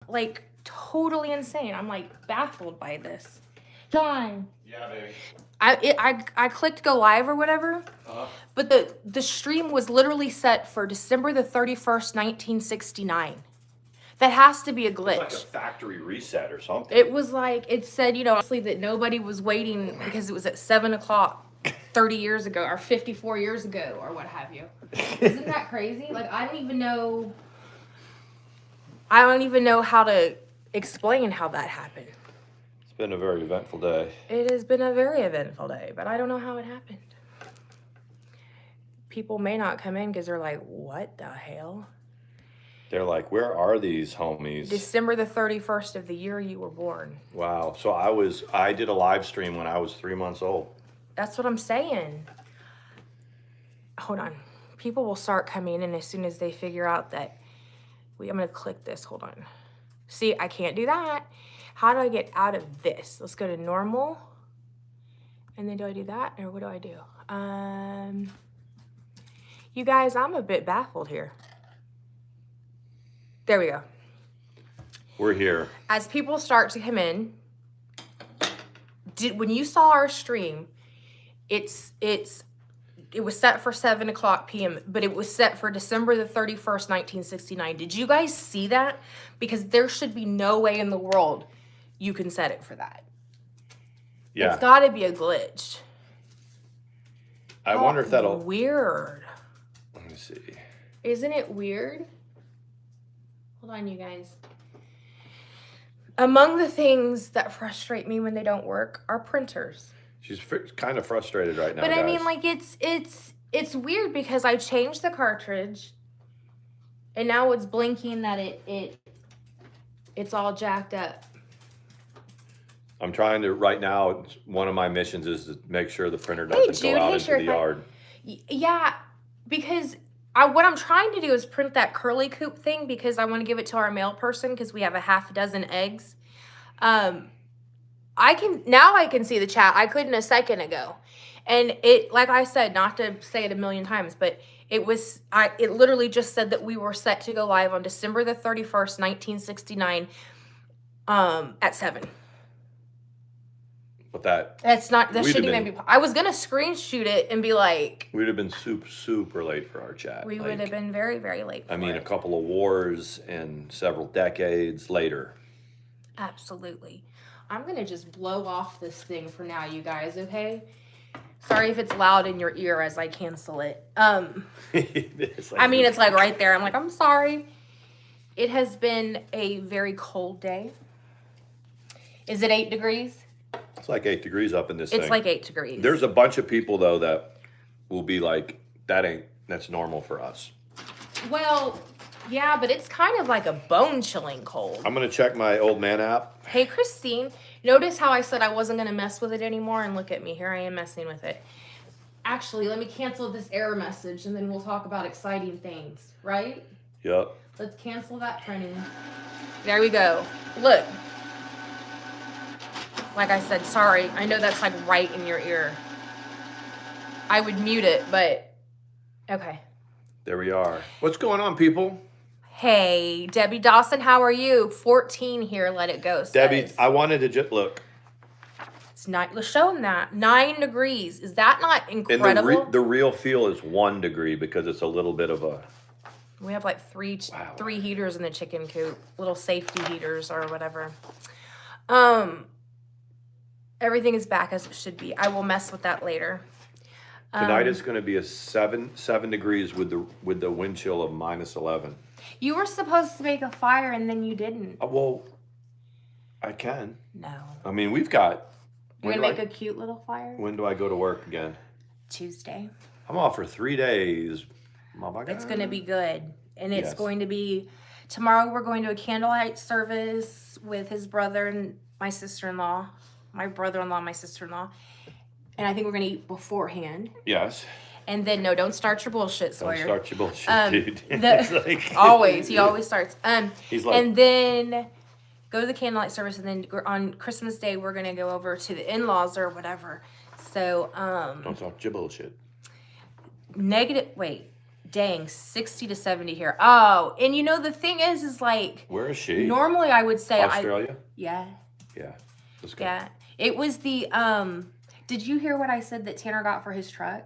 Like, totally insane. I'm like baffled by this. John. Yeah, baby. I clicked go live or whatever, but the stream was literally set for December the 31st, 1969. That has to be a glitch. It's like a factory reset or something. It was like, it said, you know, honestly, that nobody was waiting because it was at 7 o'clock 30 years ago or 54 years ago or what have you. Isn't that crazy? Like, I don't even know how to explain how that happened. It's been a very eventful day. It has been a very eventful day, but I don't know how it happened. People may not come in because they're like, what the hell? They're like, where are these homies? December the 31st of the year you were born. Wow. So I did a live stream when I was 3 months old. That's what I'm saying. Hold on. People will start coming in as soon as they figure out that I'm going to click this. Hold on. See, I can't do that. How do I get out of this? Let's go to normal. And then do I do that? Or what do I do? You guys, I'm a bit baffled here. There we go. We're here. As people start to come in, when you saw our stream, it was set for 7 o'clock p.m., but it was set for December the 31st, 1969. Did you guys see that? Because there should be no way in the world you can set it for that. Yeah. It's got to be a glitch. I wonder if that'll... Weird. Let me see. Isn't it weird? Hold on, you guys. Among the things that frustrate me when they don't work are printers. She's kind of frustrated right now, but guys. I mean, like, it's weird because I changed the cartridge, and now it's blinking that it's all jacked up. I'm trying to, right now, one of my missions is to make sure the printer doesn't go out into the yard. Yeah, because what I'm trying to do is print that curly coop thing because I want to give it to our mail person because we have a half dozen eggs. I can see the chat. I couldn't a second ago. And it, like I said, not to say it a million times, but it literally just said that we were set to go live on December the 31st, 1969, at 7. But that shouldn't even be. I was gonna screenshot it and be like, we'd have been super late for our chat. We would have been very, very late. I mean, a couple of wars and several decades later. Absolutely. I'm gonna just blow off this thing for now, you guys. Okay. Sorry if it's loud in your ear as I cancel it. It's like right there. I'm like, I'm sorry. It has been a very cold day. Is it 8 degrees? It's like 8 degrees up in this thing. It's like 8 degrees. There's a bunch of people, though, that will be like, that's normal for us. Well, yeah, but it's kind of like a bone-chilling cold. I'm going to check my old man app. Hey, Christine, notice how I said I wasn't going to mess with it anymore? And look at me. Here I am messing with it. Actually, let me cancel this error message, and then we'll talk about exciting things, right? Yep. Let's cancel that printing. There we go. Look. Like I said, sorry. I know that's like right in your ear. I would mute it, but okay. There we are. What's going on, people? Hey, Debbie Dawson, how are you? 14 here, let it go. Debbie, I wanted to just look. It's not, let's show them that. 9 degrees. Is that not incredible? And the real feel is 1 degree because it's a little bit of a... We have like three heaters in the chicken coop. Little safety heaters or whatever. Everything is back as it should be. I will mess with that later. Tonight it's going to be a 7 degrees with the wind chill of -11. You were supposed to make a fire and then you didn't. Well, I can. No. I mean, we've got... You're going to make a cute little fire? When do I go to work again? Tuesday. I'm off for 3 days. It's going to be good. And it's going to be... Tomorrow we're going to a candlelight service with his brother and my sister-in-law. My brother-in-law, my sister-in-law. And I think we're going to eat beforehand. Yes. And then, no, don't start your bullshit, Sawyer. Don't start your bullshit, dude. Always. He always starts. He's like... And then go to the candlelight service. And then on Christmas Day, we're going to go over to the in-laws or whatever. So, don't talk your bullshit. Wait. Dang, 60 to 70 here. Oh, and you know, the thing is like... Where is she? Normally, I would say... Australia? Yeah. Yeah. Let's go. Yeah. It was the... Did you hear what I said that Tanner got for his truck?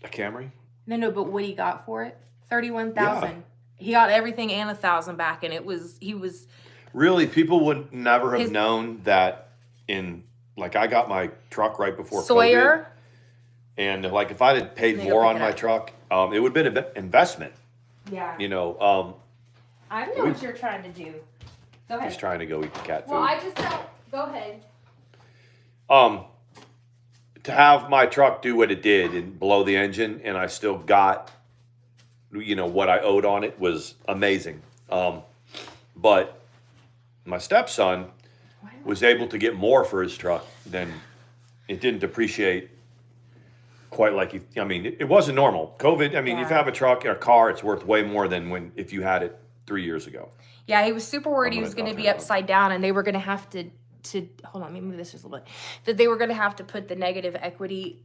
A Camry? No, but what he got for it? $31,000. Yeah. He got everything and $1,000 back, and he was... Really, people would never have known that in... Like, I got my truck right before Sawyer. COVID. And, like, if I had paid more on my truck, it would have been an investment. Yeah. You know, I know what you're trying to do. Go ahead. He's trying to go eat the cat food. Well, I just don't... Go ahead. To have my truck do what it did and blow the engine, and I still got, you know, what I owed on it was amazing. But my stepson was able to get more for his truck than it didn't depreciate quite like it wasn't normal. COVID, if you have a truck or a car, it's worth way more than if you had it 3 years ago. Yeah, he was super worried he was going to be upside down, and they were going to have to hold on, let me move this just a little bit. That they were going to have to put the negative equity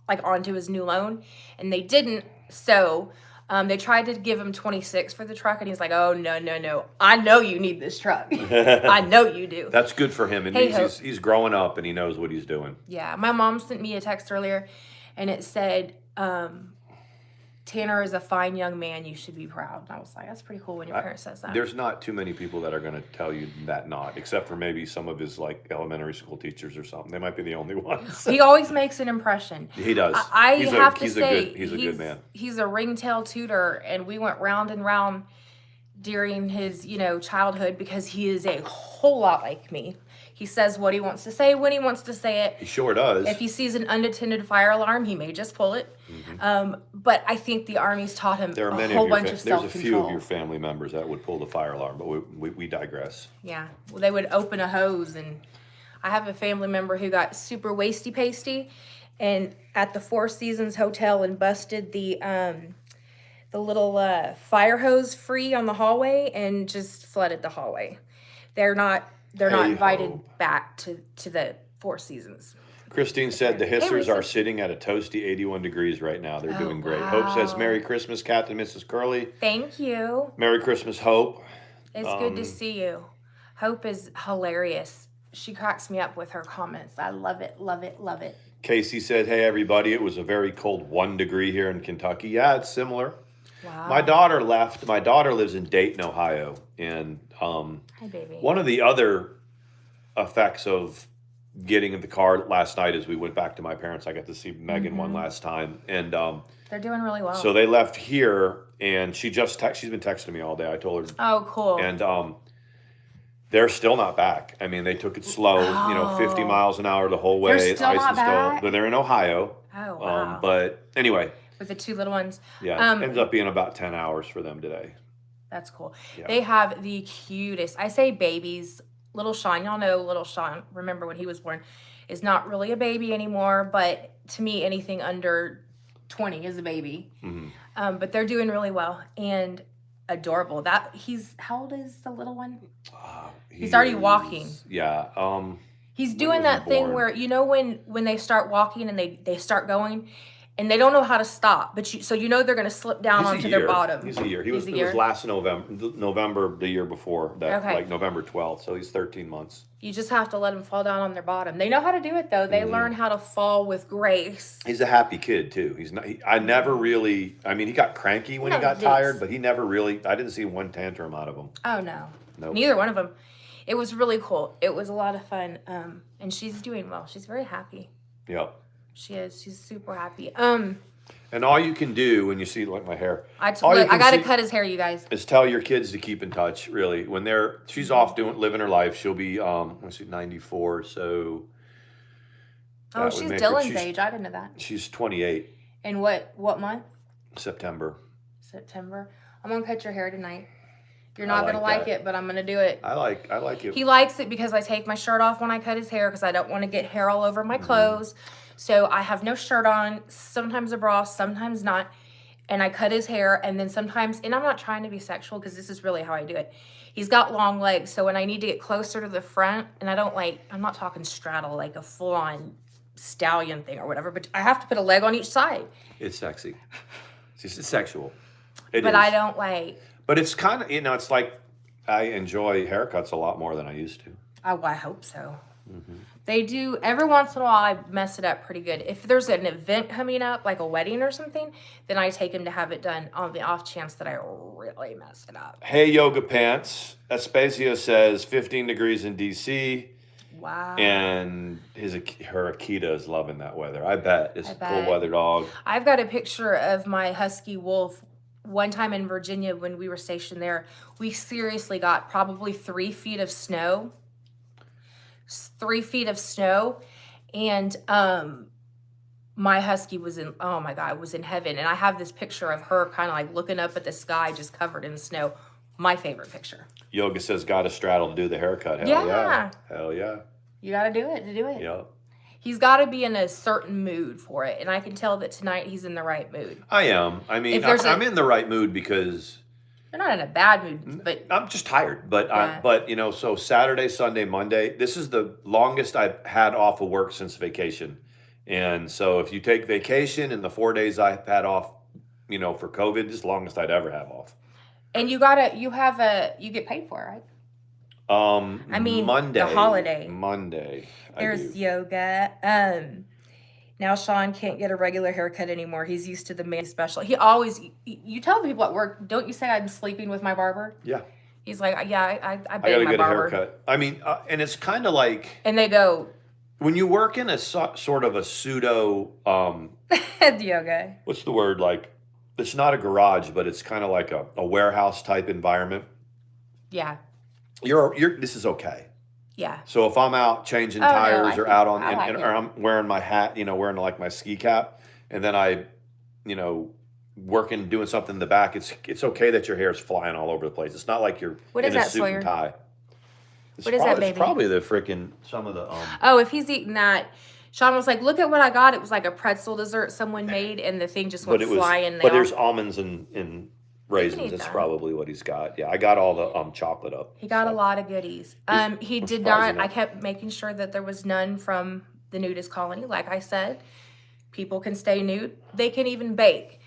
like onto his new loan, and they didn't. So they tried to give him 26 for the truck, and he's like, "Oh no! I know you need this truck. I know you do." That's good for him. It means he's growing up and he knows what he's doing. Yeah, my mom sent me a text earlier, and it said, Tanner is a fine young man. You should be proud. And I was like, that's pretty cool when your parent says that. There's not too many people that are going to tell you that except for maybe some of his like elementary school teachers or something. They might be the only ones. He always makes an impression. He does. He's a good man. He's a ringtail tutor, and we went round and round during his, childhood because he is a whole lot like me. He says what he wants to say when he wants to say it. He sure does. If he sees an unattended fire alarm, he may just pull it. Mm-hmm. But I think the Army's taught him a whole bunch of self-control. There's a few of your family members that would pull the fire alarm, but we digress. Yeah. Well, they would open a hose, and I have a family member who got super wasty-pasty and at the Four Seasons Hotel and busted the little fire hose free on the hallway and just flooded the hallway. They're not invited back to the Four Seasons. Christine said the hissers are sitting at a toasty 81 degrees right now. They're doing great. Wow. Hope says, Merry Christmas, Captain and Mrs. Curley. Thank you. Merry Christmas, Hope. It's good to see you. Hope is hilarious. She cracks me up with her comments. I love it, love it, love it. Casey said, hey, everybody, it was a very cold 1 degree here in Kentucky. Yeah, it's similar. Wow. My daughter left. My daughter lives in Dayton, Ohio. And hi, baby. One of the other effects of getting in the car last night as we went back to my parents, I got to see Megan one last time. And they're doing really well. So they left here, and she's been texting me all day. I told her. Oh, cool. And they're still not back. I mean, they took it slow, 50 miles an hour the whole way. They're still not back? But they're in Ohio. Oh, wow. But anyway. With the two little ones. Yeah, it ends up being about 10 hours for them today. That's cool. Yeah. They have the cutest, I say babies. Little Sean, y'all know Little Sean, remember when he was born, is not really a baby anymore, but to me, anything under 20 is a baby. Mm-hmm. But they're doing really well and adorable. How old is the little one? He's already walking. Yeah. He's doing that thing where, when they start walking and they start going, and they don't know how to stop, but they're going to slip down onto their bottom. He's a year. It was last November the year before that, like November 12th. So he's 13 months. You just have to let them fall down on their bottom. They know how to do it though. They learn how to fall with grace. He's a happy kid too. He's not. I never really. I mean, he got cranky when he got tired, but he never really. I didn't see one tantrum out of him. Oh no. Nope. Neither one of them. It was really cool. It was a lot of fun. And she's doing well. She's very happy. Yep. She is. She's super happy. And all you can do when you see like my hair, I got to cut his hair, you guys. Is tell your kids to keep in touch. Really, when she's off living her life. She'll be 94. So. Oh, she's Dylan's age. I didn't know that. She's 28. In what month? September. I'm gonna cut your hair tonight. You're not gonna like it, but I'm gonna do it. I like it. He likes it because I take my shirt off when I cut his hair because I don't want to get hair all over my clothes. So I have no shirt on, sometimes a bra, sometimes not. And I cut his hair, and then sometimes, and I'm not trying to be sexual because this is really how I do it. He's got long legs, so when I need to get closer to the front, and I'm not talking straddle, like a full-on stallion thing or whatever, but I have to put a leg on each side. It's sexy. It's sexual. It but is. I don't like. But it's kind of, it's like I enjoy haircuts a lot more than I used to. Oh, I hope so. They do every once in a while. I mess it up pretty good. If there's an event coming up, like a wedding or something, then I take him to have it done on the off chance that I really mess it up. Hey, Yoga Pants. Aspasia says 15 degrees in DC. Wow. And her Akita is loving that weather. I bet. It's a cool weather dog. I've got a picture of my husky wolf. One time in Virginia when we were stationed there, we seriously got probably 3 feet of snow. 3 feet of snow. And my husky was in, oh my God, was in heaven. And I have this picture of her kind of like looking up at the sky just covered in snow. My favorite picture. Yoga says, got to straddle to do the haircut. Hell yeah. Hell yeah. You got to do it to do it. Yep. He's got to be in a certain mood for it. And I can tell that tonight he's in the right mood. I am. I mean, I'm in the right mood because... You're not in a bad mood, but... I'm just tired. But, so Saturday, Sunday, Monday, this is the longest I've had off of work since vacation. And so if you take vacation and the 4 days I've had off, for COVID, this is the longest I'd ever have off. And you get paid for it, right? I mean, Monday. The holiday. Monday. There's yoga. Now Sean can't get a regular haircut anymore. He's used to the Mandi special. He always, you tell people at work, don't you say I'm sleeping with my barber? Yeah. He's like, yeah, I gotta my get barber. A haircut. I mean, and it's kind of like. And they go. When you work in a sort of a pseudo. Yoga. What's the word? Like, it's not a garage, but it's kind of like a warehouse type environment. Yeah. This is okay. Yeah. So if I'm out changing tires or out on, or I'm wearing my hat, wearing like my ski cap, and then I, working, doing something in the back, it's okay that your hair is flying all over the place. It's not like you're in a suit Sawyer? and tie. What is that, baby? It's probably the freaking, some of the... Oh, if he's eating that... Sean was like, look at what I got. It was like a pretzel dessert someone made, and the thing just went flying. But there's almonds and raisins. That's probably what he's got. Yeah, I got all the chocolate up. He got a lot of goodies. He did not. I kept making sure that there was none from the nudist colony. Like I said, people can stay nude. They can even bake.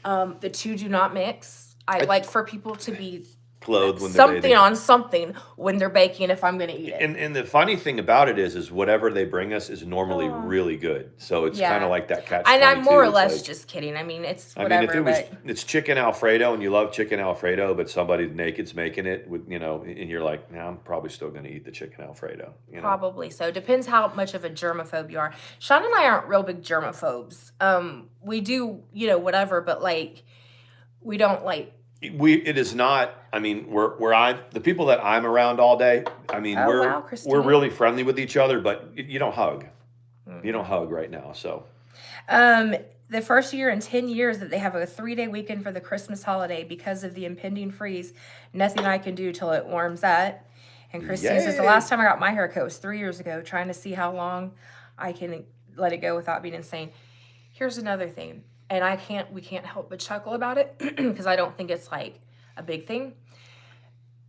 The two do not mix. I like for people to be clothed when something they're on something when they're baking if I'm going to eat it. And the funny thing about it is whatever they bring us is normally really good. So it's kind of like that catch-22. And I'm more or less just kidding. I mean, it's whatever. I mean, if it's chicken Alfredo and you love chicken Alfredo, but somebody naked's making it with, and you're like, nah, I'm probably still going to eat the chicken Alfredo. Probably so. Depends how much of a germaphobe you are. Sean and I aren't real big germaphobes. We do, whatever, but like, we don't like. It is not. I mean, the people that I'm around all day. I mean, we're really friendly with each other, but you don't hug. You don't hug right now. So, the first year in 10 years that they have a 3-day weekend for the Christmas holiday because of the impending freeze. Nothing I can do till it warms up. And Christine says the last time I got my haircut was 3 years ago. Trying to see how long I can let it go without being insane. Here's another thing. And we can't help but chuckle about it because I don't think it's like a big thing.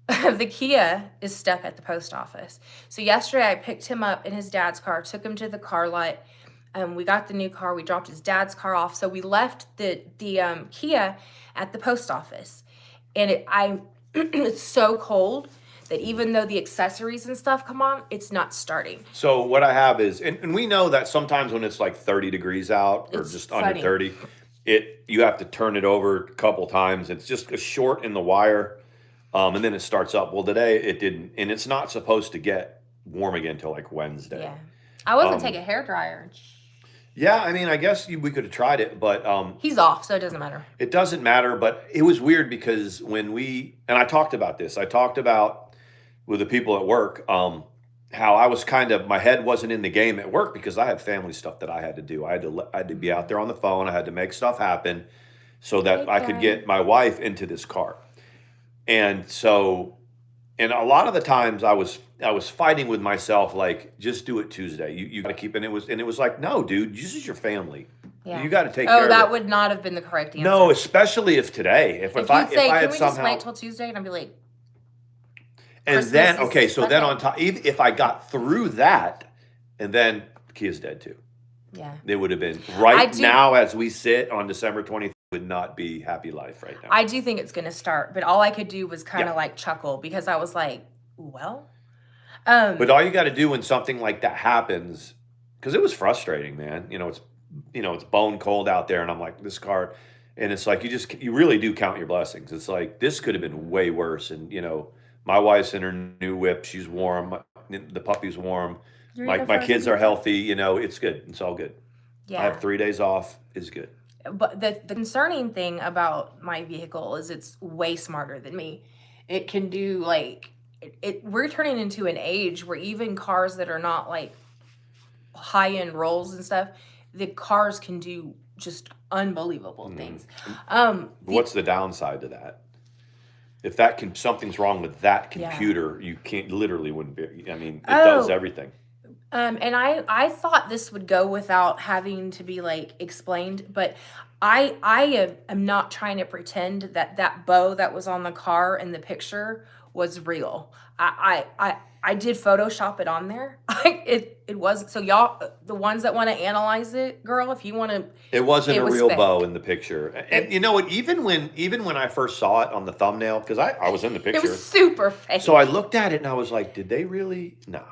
The Kia is stuck at the post office. So yesterday I picked him up in his dad's car, took him to the car lot. We got the new car. We dropped his dad's car off. So we left the Kia at the post office. And it's so cold that even though the accessories and stuff come on, it's not starting. So what I have is, and we know that sometimes when it's like 30 degrees out or just under 30, you have to turn it over a couple times. It's just a short in the wire, and then it starts up. Well, today it didn't, and it's not supposed to get warm again until like Wednesday. Yeah, I wasn't taking a hairdryer. Yeah, I mean, I guess we could have tried it, but he's off, so it doesn't matter. It doesn't matter, but it was weird because and I talked about this. I talked about with the people at work, how I was my head wasn't in the game at work because I had family stuff that I had to do. I had to be out there on the phone. I had to make stuff happen so that I could get my wife into this car. And so, and a lot of the times I was fighting with myself, like, just do it Tuesday. You got to keep, and it was like, no, dude, this is your family. Yeah. You got to take care of it. Oh, that would not have been the correct answer. No, especially if today, if I had we just wait till Tuesday? And I'd be like, and then, okay, so then on top, if I got through that, and then Kia's dead too. Yeah. It would have been now as we sit on December 23rd, would not be happy life right now. I do think it's going to start, but all I could do was kind of Yeah. like chuckle because I was like, well, But all you got to do when something like that happens, because it was frustrating, man. It's bone cold out there, and I'm like, this car, and it's like you really do count your blessings. It's like this could have been way worse, and my wife's in her new whip. She's warm. The puppy's warm. you're My the my first kids are one. healthy. It's good. It's all good. I have Yeah. 3 days off. It's good. But the concerning thing about my vehicle is it's way smarter than me. It can do like we're turning into an age where even cars that are not like high end rolls and stuff, the cars can do just unbelievable things. What's the downside to that? If something's wrong with that computer, you can't literally wouldn't be. I mean, it does everything. And I thought this would go without having to be like explained, but I am not trying to pretend that bow that was on the car in the picture was real. I did Photoshop it on there. It was, so y'all, the ones that want to analyze it, girl, if you want to, It wasn't a was real fake. bow in the picture. And you know what? Even when I first saw it on the thumbnail, because I was in the it picture, was super fake. so I looked at it and I was like, did they really? No.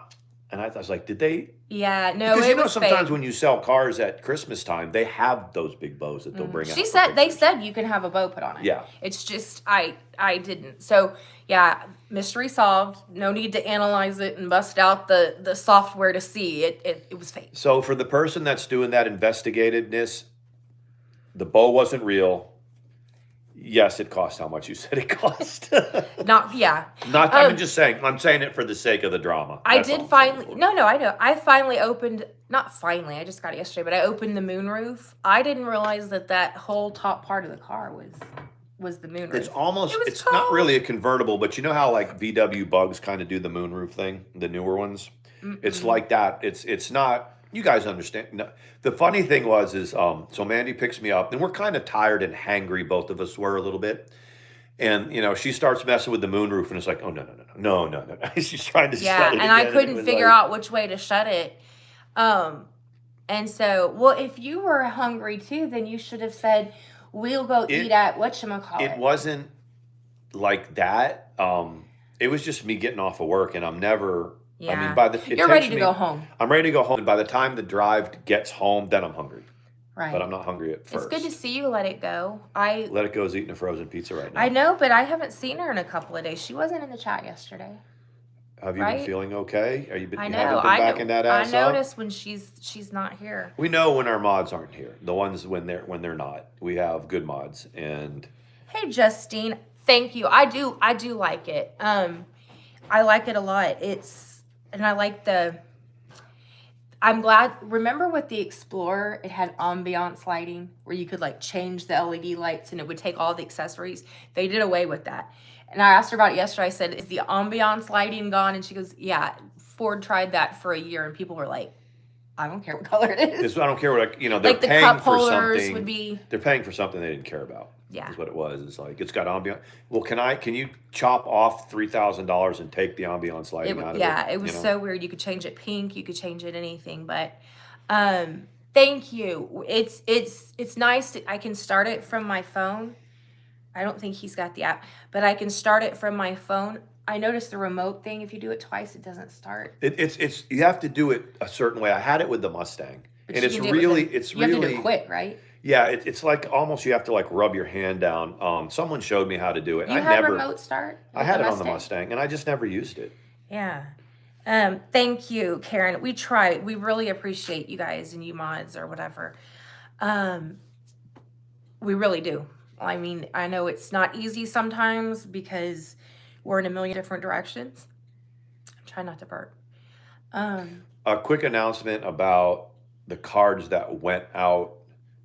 And I was like, did they? Yeah, no, Because it was sometimes fake. when you sell cars at Christmas time, they have those big bows that they'll bring out. They said you can have a bow put on it. Yeah. It's just I didn't. So yeah, mystery solved. No need to analyze it and bust out the software to see it. It was fake. So for the person that's doing that investigatedness, the bow wasn't real. Yes, it cost how much you said it cost. I'm just saying. I'm saying it for the sake of the drama. I That's all did I'm finally. saying. No, I know. I finally opened. Not finally. I just got it yesterday. But I opened the moonroof. I didn't realize that whole top part of the car was the moonroof. It's almost. It's cold. not really a convertible, but you know how like VW Bugs kind of do the moonroof thing, the newer ones. It's like that. It's not. You guys understand. No, the funny thing is so Mandi picks me up, and we're kind of tired and hangry. Both of us were a little bit. And she starts messing with the moonroof, and it's like, oh no. She's trying to shut it. And I again, couldn't figure out which way to shut it. And so, well, if you were hungry too, then you should have said, "We'll go eat at whatchamacallit." It wasn't like that. It was just me getting off of work, and I'm never. Yeah. I mean, you're ready to go home. I'm ready to go home, and by the time the drive gets home, then I'm hungry. Right. But I'm not hungry at first. It's good to see you let it go. Let it go is eating a frozen pizza right now. I know, but I haven't seen her in a couple of days. She wasn't in the chat yesterday. Have you been feeling okay? I know. You haven't been backing that ass up? I notice when she's not here. We know when our mods aren't here. The ones when they're not. We have good mods. And hey, Justine, thank you. I do like it. I like it a lot. And I like I'm glad. Remember with the Explorer, it had ambiance lighting where you could like change the LED lights and it would take all the accessories. They did away with that. And I asked her about it yesterday. I said, is the ambiance lighting gone? And she goes, yeah, Ford tried that for a year and people were like, I don't care what color it is. I don't care what, they're like the paying cup for holders something. would be. They're paying for something they didn't care about. Yeah. Is what it was. It's like, it's got ambiance. Well, can you chop off $3,000 and take the ambiance lighting out of it? Yeah, it was so weird. You could change it pink. You could change it anything. But thank you. It's nice. I can start it from my phone. I don't think he's got the app, but I can start it from my phone. I noticed the remote thing. If you do it twice, it doesn't start. It's you have to do it a certain way. I had it with the Mustang, But and you it's can do really you have to do it quick, right? Yeah, it's like almost you have to like rub your hand down. Someone showed me how to do it. You had remote start? I had it on the Mustang, and I just never used it. Yeah. Thank you, Karen. We try. We really appreciate you guys and you mods or whatever. We really do. I mean, I know it's not easy sometimes because we're in a million different directions. I'm trying not to burp. A quick announcement about the cards that went out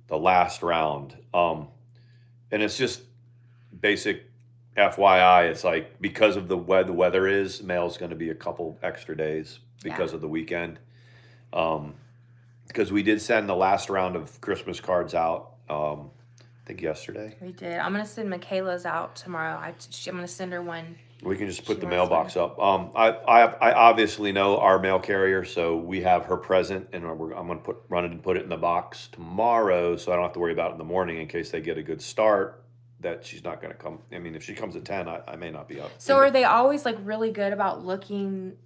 the last round. And it's just basic FYI. It's like because of the weather is, mail's going to be a couple extra days because of the weekend. Because we did send the last round of Christmas cards out, I think yesterday. We did. I'm going to send Michaela's out tomorrow. I'm going to send her one We can just put She the works mailbox hard. up. I obviously know our mail carrier, so we have her present, and I'm going to run it and put it in the box tomorrow, so I don't have to worry about it in the morning in case they get a good start. That she's not going to come. I mean, if she comes at 10, I may not be up. So are they always like really good about looking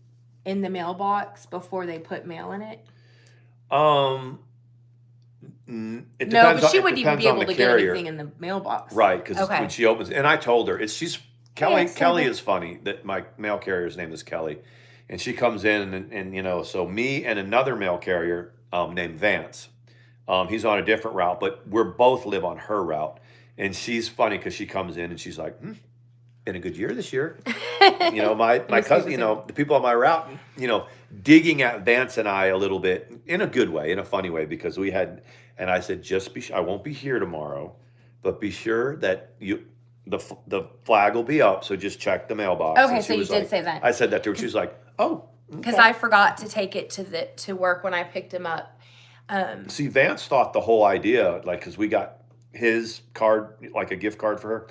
in the mailbox before they put mail in it? It No, depends. but she It wouldn't even depends be on able the to get carrier, anything in the mailbox. right? Because when Okay. she opens, and I told her, she's Yeah, Kelly. it's Kelly simple. is funny. That my mail carrier's name is Kelly, and she comes in, and so me and another mail carrier named Vance. He's on a different route, but we're both live on her route. And she's funny because she comes in and she's like, been a good year this year. My cousin, the people on my route, digging at Vance and I a little bit in a good way, in a funny way, because we had, and I said, just be, I won't be here tomorrow, but be sure that the flag will be up. So just check the mailbox. Okay, And so she you was did like, say that. I said that to her. She was like, oh, Because okay. I forgot to take it to work when I picked him up. See, Vance thought the whole idea, like, because we got his card, like a gift card for her,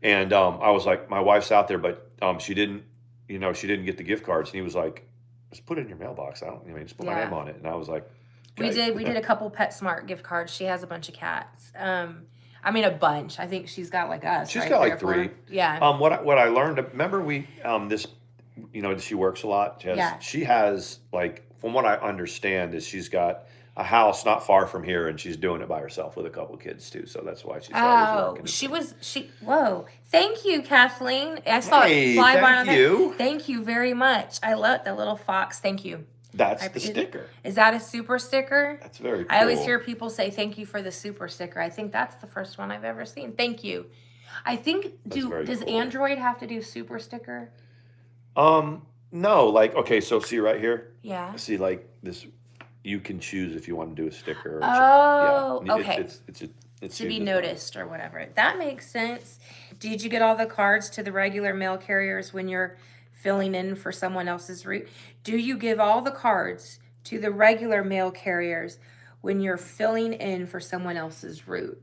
and I was like, my wife's out there, but she didn't, she didn't get the gift cards, and he was like, just put it in your mailbox. Just put my Yeah. name on it, and I was like, We okay. did a couple PetSmart gift cards. She has a bunch of cats. I mean a bunch. I think she's got like us. She's right? got like 3 or 4. 3. Yeah. What I learned, remember we this, she works a lot. She has like, from what I understand, is she's got a house not far from here, and she's doing it by herself with a couple kids too. So that's why she's always working. Whoa. Thank you, Kathleen. I saw it fly by on there. Thank you very much. I love the little fox. Thank you. That's the sticker. Is that a super sticker? That's very cool. I always hear people say thank you for the super sticker. I think that's the first one I've ever seen. Thank you. I think does Android have to do super sticker? No, like, okay, so see right here? Yeah. See, like this, you can choose if you want to do a sticker. Okay. It's to be noticed or whatever. That makes sense. Did you get all the cards to the regular mail carriers when you're filling in for someone else's route? Do you give all the cards to the regular mail carriers when you're filling in for someone else's route?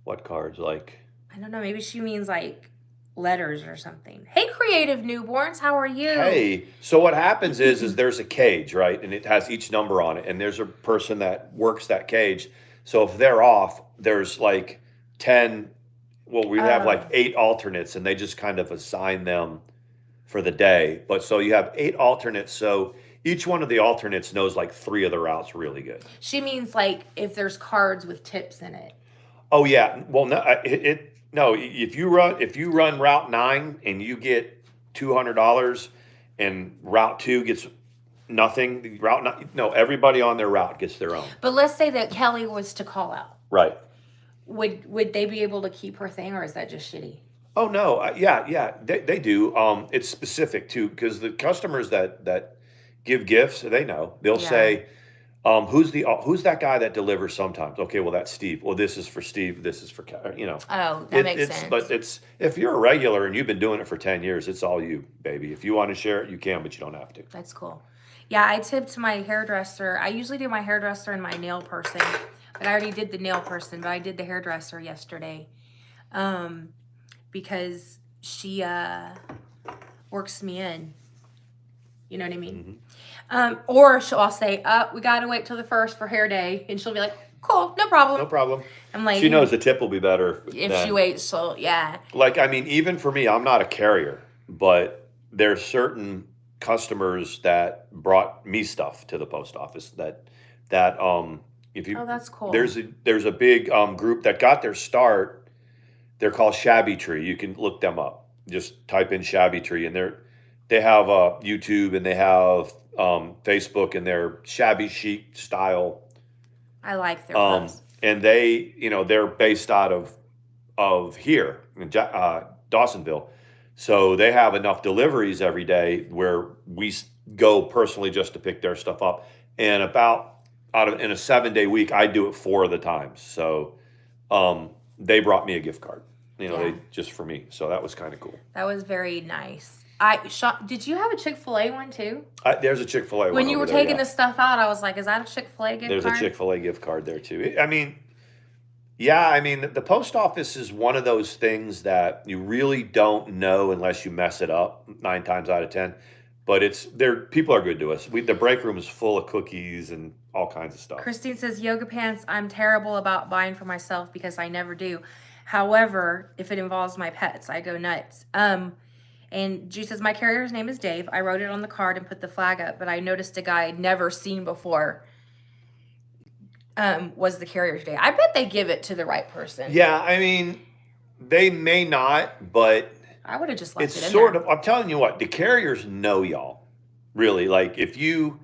What cards? Like, I don't know. Maybe she means like letters or something. Hey, creative newborns, how are you? Hey, so what happens is there's a cage, right? And it has each number on it, and there's a person that works that cage. So if they're off, there's like 10, well, we have like 8 alternates, and they just kind of assign them for the day. But so you have 8 alternates, so each one of the alternates knows like 3 of the routes really good. She means like if there's cards with tips in it. Oh yeah, well no, no. If you run Route 9 and you get $200, and Route 2 gets nothing, everybody on their route gets their own. But let's say that Kelly was to call out. Right. Would they be able to keep her thing, or is that just shitty? Oh no, yeah, they do. It's specific too, because the customers that give gifts, they know. They'll say, who's that guy that delivers sometimes? Okay, well that's Steve. Well, this is for Steve. This is for Oh, that makes sense. But if you're a regular and you've been doing it for 10 years, it's all you, baby. If you want to share it, you can, but you don't have to. That's cool. Yeah, I tipped my hairdresser. I usually do my hairdresser and my nail person, but I already did the nail person. But I did the hairdresser yesterday, because she works me in. You know what I mean? Mm-hmm. Or I'll say, we got to wait till the 1st for hair day. And she'll be like, cool, no problem. No problem. I'm like, she knows the tip will be better. If she waits, so yeah. Like, I mean, even for me, I'm not a carrier, but there's certain customers that brought me stuff to the post office that if you, that's cool. There's a big group that got their start. They're called Shabby Tree. You can look them up. Just type in Shabby Tree, and they have YouTube, and they have Facebook, and they're shabby chic style. I like their posts. And they're based out of here in Dawsonville, so they have enough deliveries every day where we go personally just to pick their stuff up. And in a 7-day week, I do it 4 of the times. So they brought me a gift card, they just for me. So that was kind of cool. That was very nice. Did you have a Chick-fil-A one too? There's a Chick-fil-A one. When you were taking the stuff out, I was like, is that a Chick-fil-A gift card? There's a Chick-fil-A gift card there too. I mean, Yeah, I mean, the post office is one of those things that you really don't know unless you mess it up 9 times out of 10. But people are good to us. The break room is full of cookies and all kinds of stuff. Christine says, yoga pants, I'm terrible about buying for myself because I never do. However, if it involves my pets, I go nuts. And G says, my carrier's name is Dave. I wrote it on the card and put the flag up, but I noticed a guy I'd never seen before was the carrier today. I bet they give it to the right person. Yeah, I mean, they may not, but I would have just left it in sort there. of, I'm telling you what, the carriers know y'all. Really. Like, if you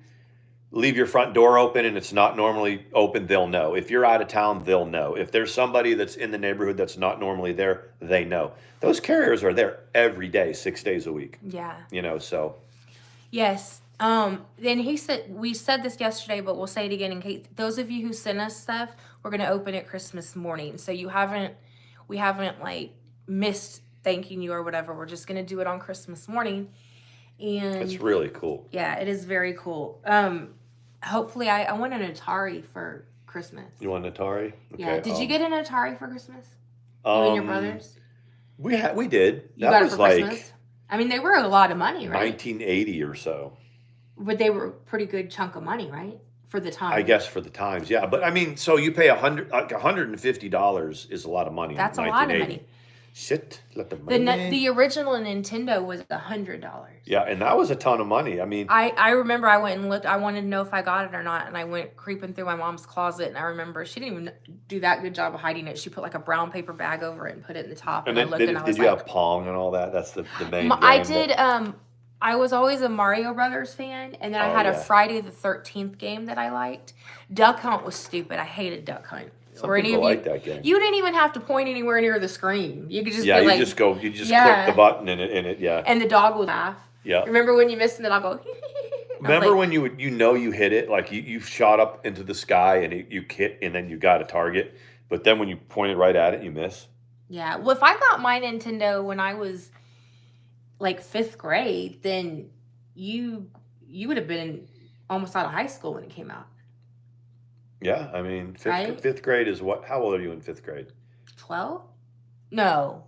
leave your front door open and it's not normally open, they'll know. If you're out of town, they'll know. If there's somebody that's in the neighborhood that's not normally there, they know. Those carriers are there every day, 6 days a week. Yeah. You know, so. Yes. Then he said, we said this yesterday, but we'll say it again in case those of you who sent us stuff, we're going to open it Christmas morning. So we haven't like missed thanking you or whatever. We're just going to do it on Christmas morning. And it's really cool. Yeah, it is very cool. Hopefully I want an Atari for Christmas. You want an Atari? Okay, yeah. Did you get an Atari for Christmas? You and your brothers? We did. You got it for Christmas? I mean, they were a lot of money, right? 1980 or so. But they were a pretty good chunk of money, right? For the time. I guess for the times, yeah. But I mean, so you pay $150 is a lot of money. That's a lot of money. Shit, let the money. The original Nintendo was $100. Yeah, and that was a ton of money. I mean, I remember I went and looked. I wanted to know if I got it or not, and I went creeping through my mom's closet, and I remember she didn't even do that good job of hiding it. She put like a brown paper bag over it and put it in the top. And I looked and I was did you have Pong and all that? That's the main game. I did. I was always a Mario Brothers fan, and then I had a Friday the 13th game that I liked. Duck Hunt was stupid. I hated Duck Hunt. Some people like that game. You didn't even have to point anywhere near the screen. You could just be like, you just click the button and it and the dog would laugh. Yeah. Remember when you missed and the dog go? Remember when you hit it, like you shot up into the sky and you hit and then you got a target, but then when you pointed right at it, you miss. Yeah. Well, if I got my Nintendo when I was like 5th grade, then you would have been almost out of high school when it came out. Yeah, I mean, fifth grade is what? How old are you in 5th grade? 12? No.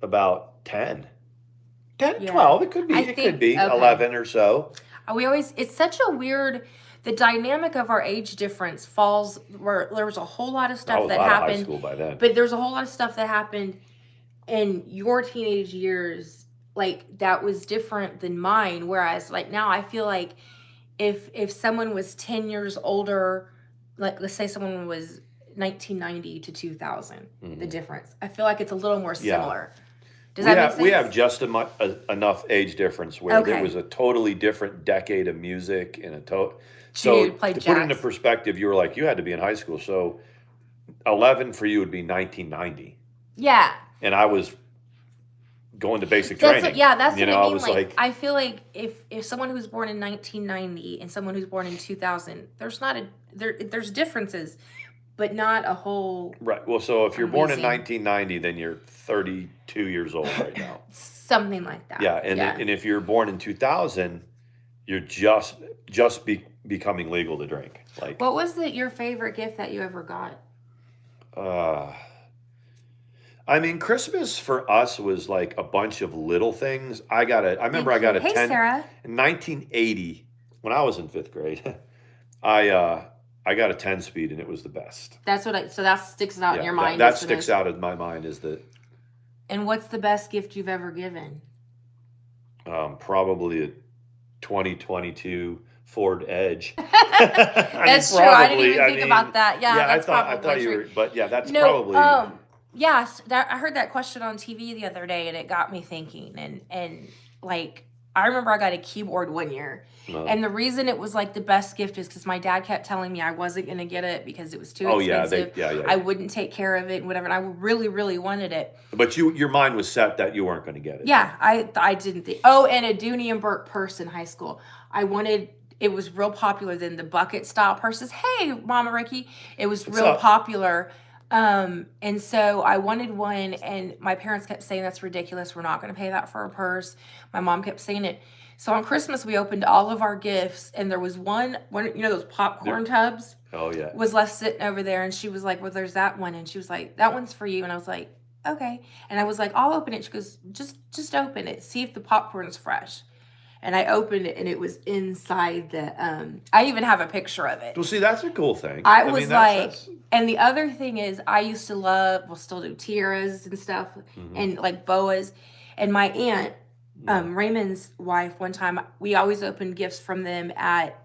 About 10. 10, yeah. 12. It could be. It could be 11 or so. It's such a weird. The dynamic of our age difference falls where there was a whole lot of stuff that happened. High school by then. But there's a whole lot of stuff that happened in your teenage years, like that was different than mine. Whereas, like now, I feel like if someone was 10 years older, like let's say someone was 1990 to 2000, the difference. I feel like it's a little more similar. Does that make sense? We have just enough age difference where there was a totally different decade of music and so to put it into perspective, you were like, you had to be in high school. So 11 for you would be 1990. Yeah. And I was going to basic training. That's what I mean. Like, I feel like if someone who's born in 1990 and someone who's born in 2000, there's differences, but not a whole. Right. Well, so if you're born in 1990, then you're 32 years old right now. Something like that. Yeah, and if you're born in 2000, you're just becoming legal to drink. Like, what was your favorite gift that you ever got? I mean, Christmas for us was like a bunch of little things. I remember I got a 10 Sarah. In 1980 when I was in 5th grade. I got a 10-speed and it was the best. So that sticks out in your mind. That sticks out in my mind is the. And what's the best gift you've ever given? Probably a 2022 Ford Edge. That's true. I didn't even think about that. Yeah, that's I thought you were, but yeah, that's probably. Yes, I heard that question on TV the other day, and it got me thinking. And like, I remember I got a keyboard one year, and the reason it was like the best gift is because my dad kept telling me I wasn't going to get it because it was too expensive. I wouldn't take care of it and whatever. And I really, really wanted it. But your mind was set that you weren't going to get it. Yeah, I didn't think. Oh, and a Dooney and Burke purse in high school. It was real popular then. The bucket style purses. Hey, Mama Ricky, it was real popular. And so I wanted one, and my parents kept saying, that's ridiculous. We're not going to pay that for a purse. My mom kept saying it. So on Christmas, we opened all of our gifts, and there was one, those popcorn tubs Oh yeah. was left sitting over there. And she was like, well, there's that one. And she was like, that one's for you. And I was like, okay. And I was like, I'll open it. She goes, just open it. See if the popcorn's fresh. And I opened it, and it was inside the, I even have a picture of it. Well, see, that's a cool thing. I was like, and the other thing is, I used to love, we'll still do tiaras and stuff, and like boas. And my aunt, Raymond's wife, one time, we always opened gifts from them at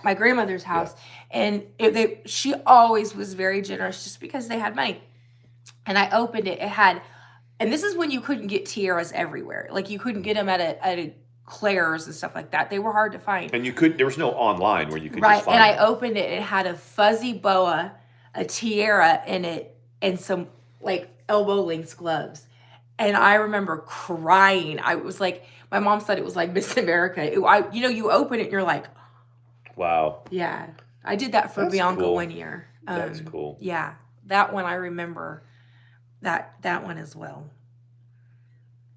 my grandmother's house. Yeah. And she always was very generous just because they had money. And I opened it, and this is when you couldn't get tiaras everywhere. Like, you couldn't get them at a Claire's and stuff like that. They were hard to find. And there was no online where you could just find and them. I opened it, and it had a fuzzy boa, a tiara in it, and some like elbow length gloves. And I remember crying. I was like, my mom said it was like Miss America. You open it and you're like, wow. Yeah. I did that for Bianca one year. That's cool. Yeah. That one I remember. That one as well.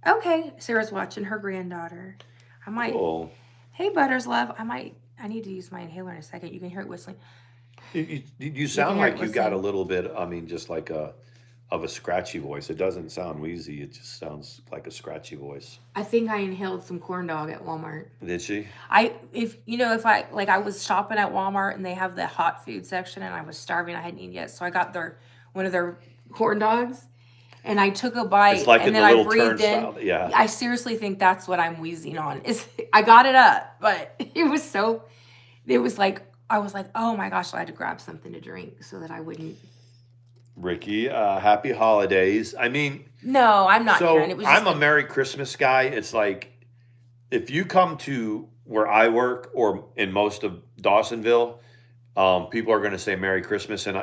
Okay. Sarah's watching her granddaughter. I might. Cool. Hey, Butters Love. I need to use my inhaler in a second. You can hear it whistling. You sound like you got a little bit, just like of a scratchy voice. It doesn't sound wheezy. It just sounds like a scratchy voice. I think I inhaled some corn dog at Walmart. Did she? I was shopping at Walmart, and they have the hot food section, and I was starving. I hadn't eaten yet. So I got one of their corn dogs. And I took a bite, and then I breathed in. Yeah. I seriously think that's what I'm wheezing on. I got it up, but it was like, I was like, oh my gosh, I had to grab something to drink so that I wouldn't. Ricky, happy holidays. No, I'm not. So I'm a Merry Christmas guy. It's like, if you come to where I work or in most of Dawsonville, people are going to say Merry Christmas, and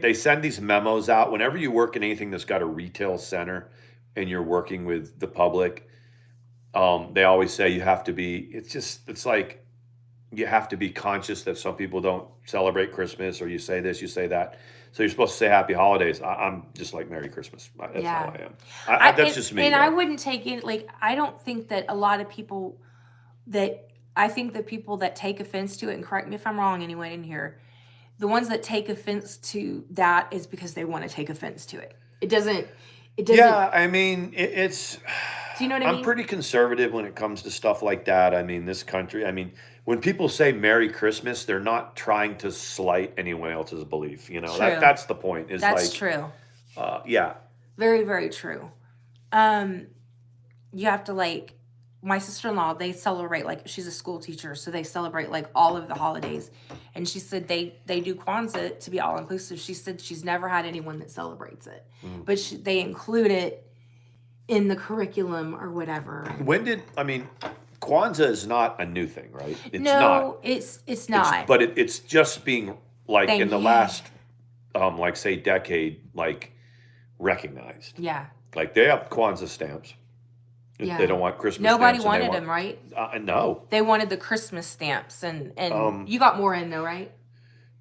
they send these memos out whenever you work in anything that's got a retail center and you're working with the public. They always say you have to be. It's like you have to be conscious that some people don't celebrate Christmas, or you say this, you say that. So you're supposed to say Happy Holidays. I'm just like Merry Christmas. That's how I am. That's just me. And I wouldn't take it I don't think that a lot of people I think the people that take offense to it, and correct me if I'm wrong, anyone in here, the ones that take offense to that is because they want to take offense to it. It doesn't. Yeah, it's. Do you know what I mean? I'm pretty conservative when it comes to stuff like that. This country. When people say Merry Christmas, they're not trying to slight anyone else's belief. That's the point. That's true. Yeah. Very, very true. You have to my sister-in-law, they celebrate, she's a school teacher, so they celebrate all of the holidays. And she said they do Kwanzaa to be all-inclusive. She said she's never had anyone that celebrates it. But they include it in the curriculum or whatever. Kwanzaa is not a new thing, right? It's not. It's not. But it's just being in the last, say decade, recognized. Yeah. They have Kwanzaa stamps. Yeah. They don't want Christmas Nobody stamps. Nobody wanted them, right? No. They wanted the Christmas stamps, and you got more in though, right?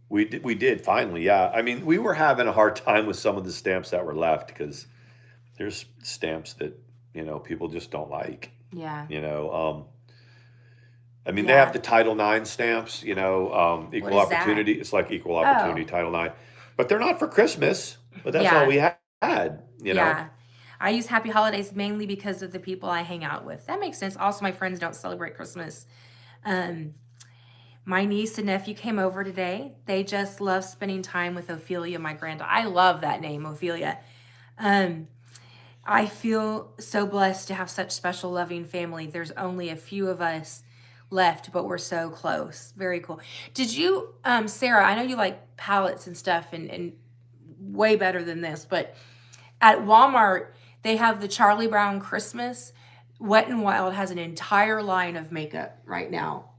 We did finally, yeah. We were having a hard time with some of the stamps that were left because there's stamps that people just don't like. Yeah. They have the Title IX stamps. Equal opportunity. That? It's like equal opportunity Title IX, but they're not for Christmas. But that's all we had. Yeah. I use Happy Holidays mainly because of the people I hang out with. That makes sense. Also, my friends don't celebrate Christmas. My niece and nephew came over today. They just love spending time with Ophelia, my granddaughter. I love that name, Ophelia. I feel so blessed to have such special, loving family. There's only a few of us left, but we're so close. Very cool. Did you, Sarah, I know you like palettes and stuff and way better than this, but at Walmart, they have the Charlie Brown Christmas. Wet n Wild has an entire line of makeup right now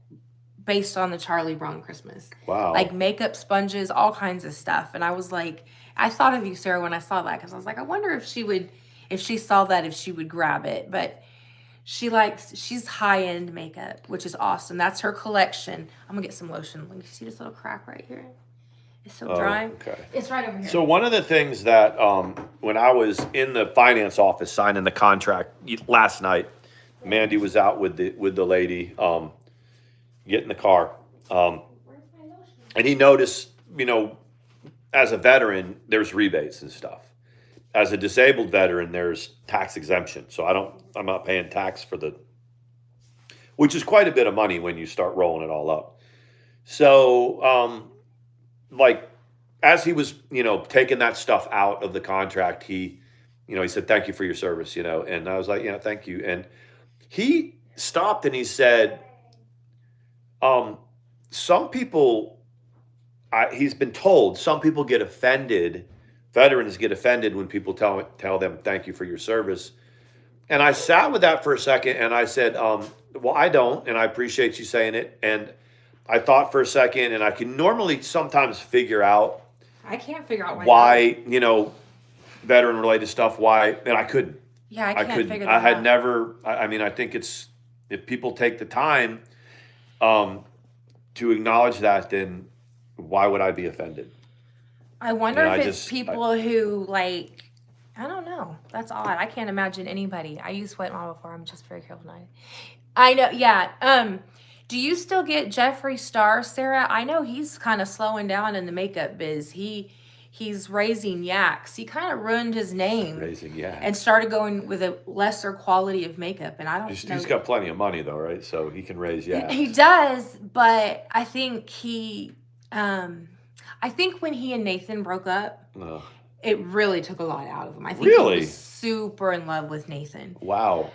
based on the Charlie Brown Christmas. Wow. Makeup sponges, all kinds of stuff. And I was like, I thought of you, Sarah, when I saw that, because I was like, I wonder if she saw that, if she would grab it. But she's high-end makeup, which is awesome. That's her collection. I'm going to get some lotion. Let me see this little crack right here. It's so dry. Okay. It's right over here. So one of the things that when I was in the finance office signing the contract last night, Mandi was out with the lady getting the car, and he noticed, as a veteran, there's rebates and stuff. As a disabled veteran, there's tax exemption. So I'm not paying tax which is quite a bit of money when you start rolling it all up. So, as he was, taking that stuff out of the contract, he said, "Thank you for your service," and I was like, "Yeah, thank you." And he stopped and he said, some people, he's been told, some people get offended, veterans get offended when people tell them, "Thank you for your service." And I sat with that for a second and I said, well, I don't, and I appreciate you saying it. And I thought for a second, and I can normally sometimes figure out. I can't figure out why veteran related stuff, and I couldn't. Yeah, I couldn't figure that out. I had never, I think it's, if people take the time to acknowledge that, then why would I be offended? I wonder if it's people who I don't know. That's odd. I can't imagine anybody. I used Sweat Mom before. I'm just very careful now. I know. Yeah. Do you still get Jeffree Star, Sarah? I know he's kind of slowing down in the makeup biz. He's raising yaks. He kind of ruined his name. Raising yaks. And started going with a lesser quality of makeup. And I don't know. He's got plenty of money though, right? So he can raise yaks. He does, but I think when he and Nathan broke up, it really took a lot out of him. I think he was super in love with Nathan. Wow.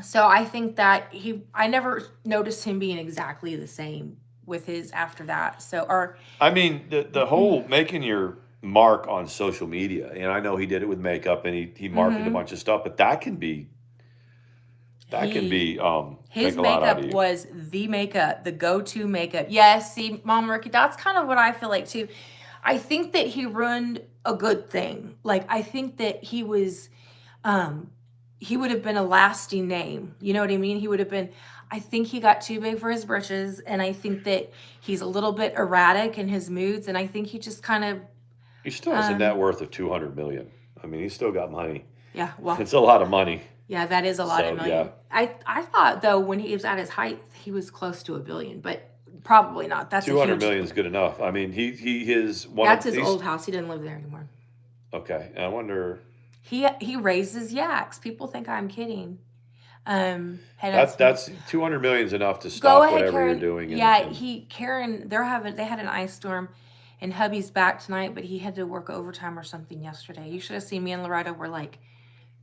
So I think that I never noticed him being exactly the same with his after that. So, the whole making your mark on social media, and I know he did it with makeup and he marketed a bunch of stuff, but that can be his makeup was the go-to makeup. Yes, see, Mama Ricky, that's kind of what I feel like too. I think that he ruined a good thing. I think that he would have been a lasting name. You know what I mean? He would have been, I think he got too big for his britches, and I think that he's a little bit erratic in his moods, and I think he just kind of... He still has a net worth of $200 million. He's still got money. Yeah, well... It's a lot of money. Yeah, that is a lot of money. Yeah. I thought, though, when he was at his height, he was close to $1 billion, but... Probably not. That's $200 million is good enough. That's his old house. He doesn't live there anymore. Okay, I wonder. He raises yaks. People think I'm kidding. That's $200 million is enough to stop whatever Karen. you're doing. Karen. They had an ice storm, and hubby's back tonight, but he had to work overtime or something yesterday. You should have seen me and Loretta were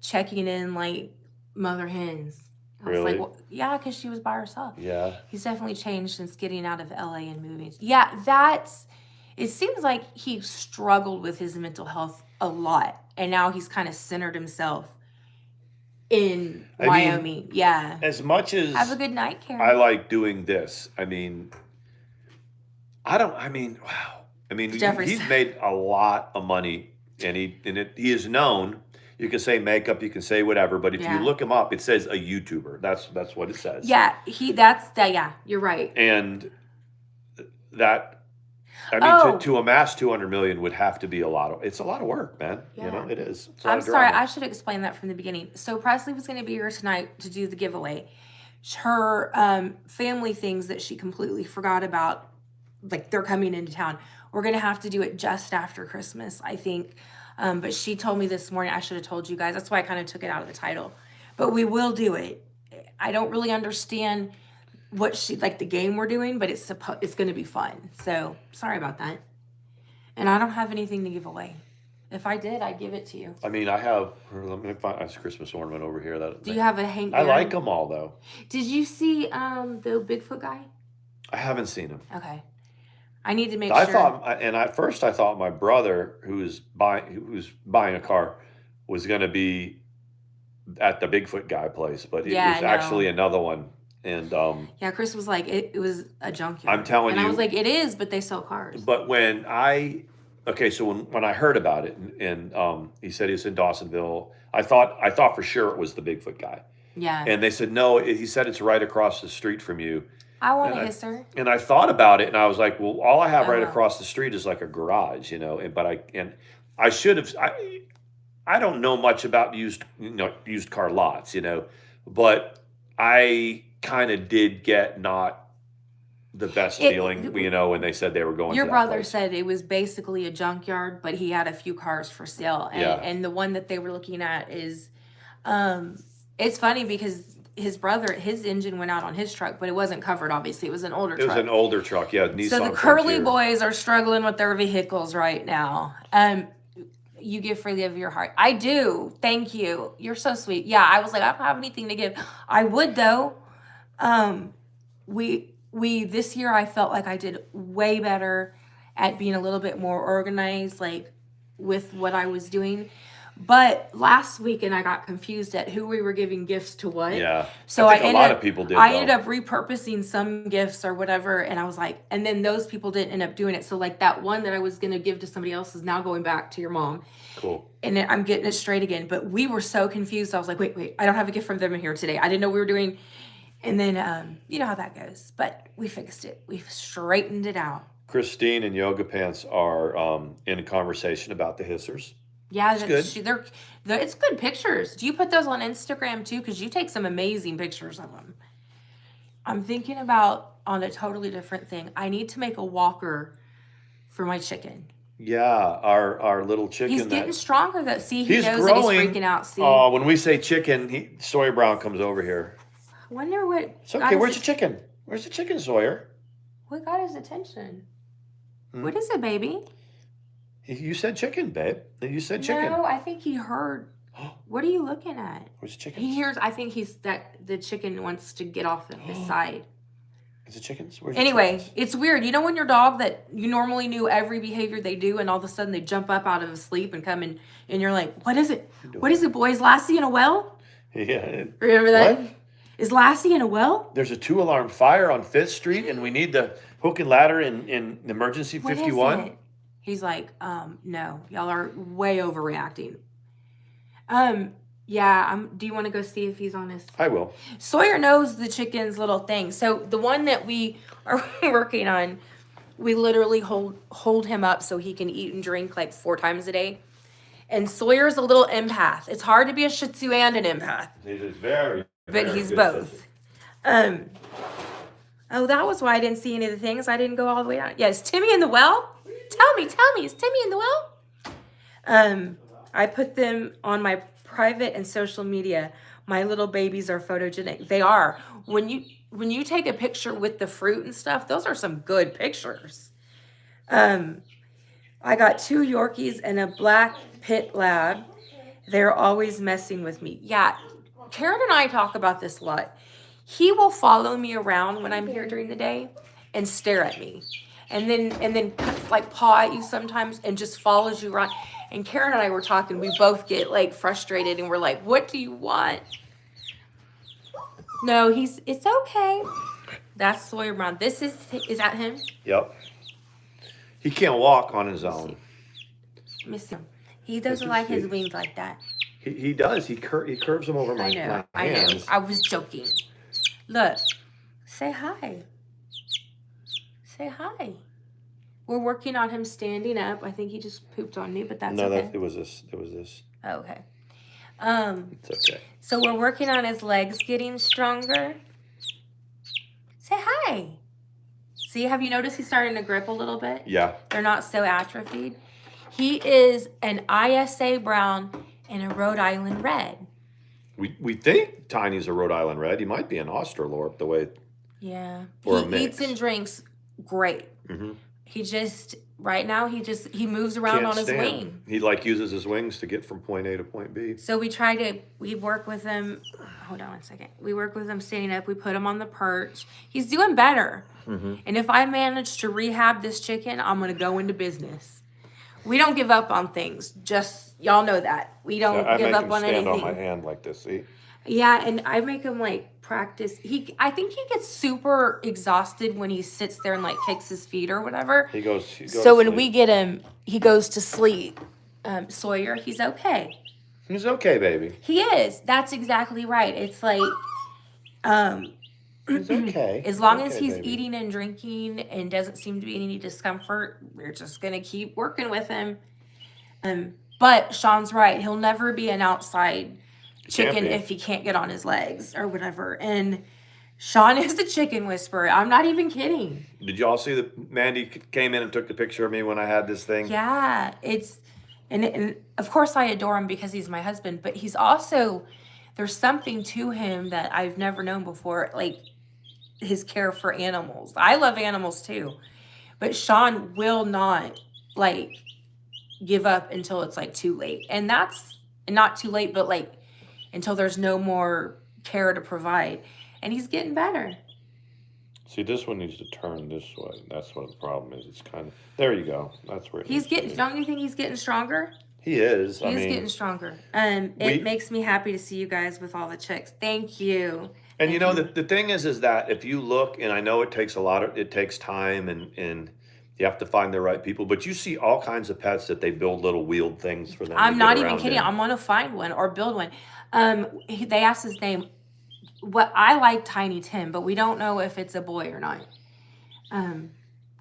checking in like mother hens. I was really? Well, yeah, because she was by herself. Yeah. He's definitely changed since getting out of LA and moving. Yeah, it seems like he struggled with his mental health a lot. And now he's kind of centered himself in Wyoming. Yeah. As much as... Have a good night, Karen. I like doing this. Wow. He's made a lot of money, and he is known. You can say makeup, you can say whatever, but if you look him up, it says a YouTuber. That's what it says. Yeah, you're right. And that, to amass $200 million would have to be it's a lot of work, man. Yeah. It is. I'm sorry, I should explain that from the beginning. So Presley was going to be here tonight to do the giveaway. Her family things that she completely forgot about, they're coming into town. We're going to have to do it just after Christmas, I think. But she told me this morning, I should have told you guys. That's why I kind of took it out of the title. But we will do it. I don't really understand what the game we're doing, but it's going to be fun. So sorry about that. And I don't have anything to give away. If I did, I'd give it to you. I have, let me find a Christmas ornament over here. Do you have a Hank? I like them all, though. Did you see the Bigfoot guy? I haven't seen him. Okay. I need to make sure. At first I thought my brother, who was buying a car, was going to be at the Bigfoot guy place, but it was actually another one. And Chris was like, it was a junkyard. I'm telling you. And I was like, it is, but they sell cars. But when I heard about it, and he said he was in Dawsonville, I thought for sure it was the Bigfoot guy. Yeah. And they said no. He said it's right across the street from you. I want And a I, hisser. and I thought about it, and I was like, well, all I have right Oh. across the street is like a garage, you know. And I should have. I don't know much about used car lots, you know, but I kind of did get not the best feeling, you know, when they said they were going Your to that brother place. said it was basically a junkyard, but he had a few cars for sale. Yeah. And the one that they were looking at is, it's funny because his engine went out on his truck, but it wasn't covered, obviously. It was an older It was truck. an older truck, yeah. Nissan So the Curly Frontier. boys are struggling with their vehicles right now. You give freely of your heart. I do. Thank you. You're so sweet. Yeah, I was like, I don't have anything to give. I would though. We this year I felt like I did way better at being a little bit more organized, like with what I was doing. But last weekend I got confused at who we were giving gifts to what. Yeah. So I think a lot of people did. I ended up repurposing some gifts or whatever, and I was like, and then those people didn't end up doing it. So like that one that I was gonna give to somebody else is now going back to your mom. Cool. And I'm getting it straight again. But we were so confused. I was like, wait, I don't have a gift from them here today. I didn't know we were doing. And then you know how that goes. But we fixed it. We've straightened it out. Christine and Yoga Pants are in a conversation about the hissers. Yeah, it's good. It's good pictures. Do you put those on Instagram too? Because you take some amazing pictures of them. I'm thinking about on a totally different thing. I need to make a walker for my chicken. Yeah, our little chicken. He's getting stronger though. See, he he's knows growing. that he's freaking out. See, when we say chicken, Sawyer Brown comes over here. I wonder what. It's okay. Where's the chicken? Where's the chicken, Sawyer? What got his attention? What is it, baby? You said chicken, babe. You said chicken. No, I think he heard. What are you looking at? Where's the chicken? He hears. I think the chicken wants to get off of his side. Is it chickens? Where's Anyway, chickens? it's weird. You know when your dog that you normally knew every behavior they do, and all of a sudden they jump up out of sleep and come in, and you're like, "What is it? What is it, boys? Lassie in a well?" Yeah. Remember that? What? Is Lassie in a well? There's a 2-alarm fire on 5th Street, and we need the hook and ladder in emergency 51. What is it? He's like, no, y'all are way overreacting. Yeah, do you want to go see if he's on his? I will. Sawyer knows the chicken's little thing. So the one that we are working on, we literally hold him up so he can eat and drink like 4 times a day. And Sawyer's a little empath. It's hard to be a Shih Tzu and an empath. He's very, but he's both. Oh, that was why I didn't see any of the things. I didn't go all the way down. Yeah, is Timmy in the well? Tell me, is Timmy in the well? I put them on my private and social media. My little babies are photogenic. They are. When you take a picture with the fruit and stuff, those are some good pictures. I got 2 Yorkies and a black pit lab. They're always messing with me. Yeah, Karen and I talk about this a lot. He will follow me around when I'm here during the day and stare at me. And then like paw at you sometimes and just follows you around. And Karen and I were talking, we both get like frustrated and we're like, what do you want? No, it's okay. That's Sawyer Brown. Is that him? Yep. He can't walk on his own. Miss him. He doesn't like his wings like that. He does. He curves them over my hands. I know. I was joking. Look. Say hi. Say hi. We're working on him standing up. I think he just pooped on me, but that's okay. No, it was this. Oh, okay. It's okay. So we're working on his legs getting stronger. Say hi. See, have you noticed he's starting to grip a little bit? Yeah. They're not so atrophied. He is an ISA brown and a Rhode Island red. We think Tiny's a Rhode Island red. He might be an Australorp the way. Yeah. Or he eats and drinks great. Mm-hmm. He just right now he moves around on his wing. He uses his wings to get from point A to point B. So we work with him. Hold on 1 second. We work with him standing up. We put him on the perch. He's doing better. Mm-hmm. And if I manage to rehab this chicken, I'm going to go into business. We don't give up on things. Just y'all know that. We don't give up on anything. I make him stand on my hand like this, see? Yeah, and I make him like practice. I think he gets super exhausted when he sits there and like kicks his feet or whatever. He goes so when we get him, he goes to sleep. Sawyer, he's okay. He's okay, baby. He is. That's exactly right. It's like, He's okay. As He's long as okay, he's baby. eating and drinking and doesn't seem to be any discomfort, we're just gonna keep working with him. But Sean's right. He'll never be an outside chicken if he can't get on his legs or whatever. And Sean is the chicken whisperer. I'm not even kidding. Did y'all see that Mandy came in and took the picture of me when I had this thing? Yeah, and of course I adore him because he's my husband, but he's also, there's something to him that I've never known before, like his care for animals. I love animals too, but Sean will not like give up until it's like too late. And that's not too late, but like until there's no more care to provide. And he's getting better. See, this one needs to turn this way. That's what the problem is. It's kind of, there you go. That's where it He's needs to getting, be. don't you think he's getting stronger? He is. He is getting stronger. It makes me happy to see you guys with all the chicks. Thank you. And you know, the thing is that if you look, and I know it takes it takes time and you have to find the right people, but you see all kinds of pets that they build little wheeled things for them. I'm not even kidding. I'm going to find one or build one. They asked his name. What I like Tiny Tim, but we don't know if it's a boy or not.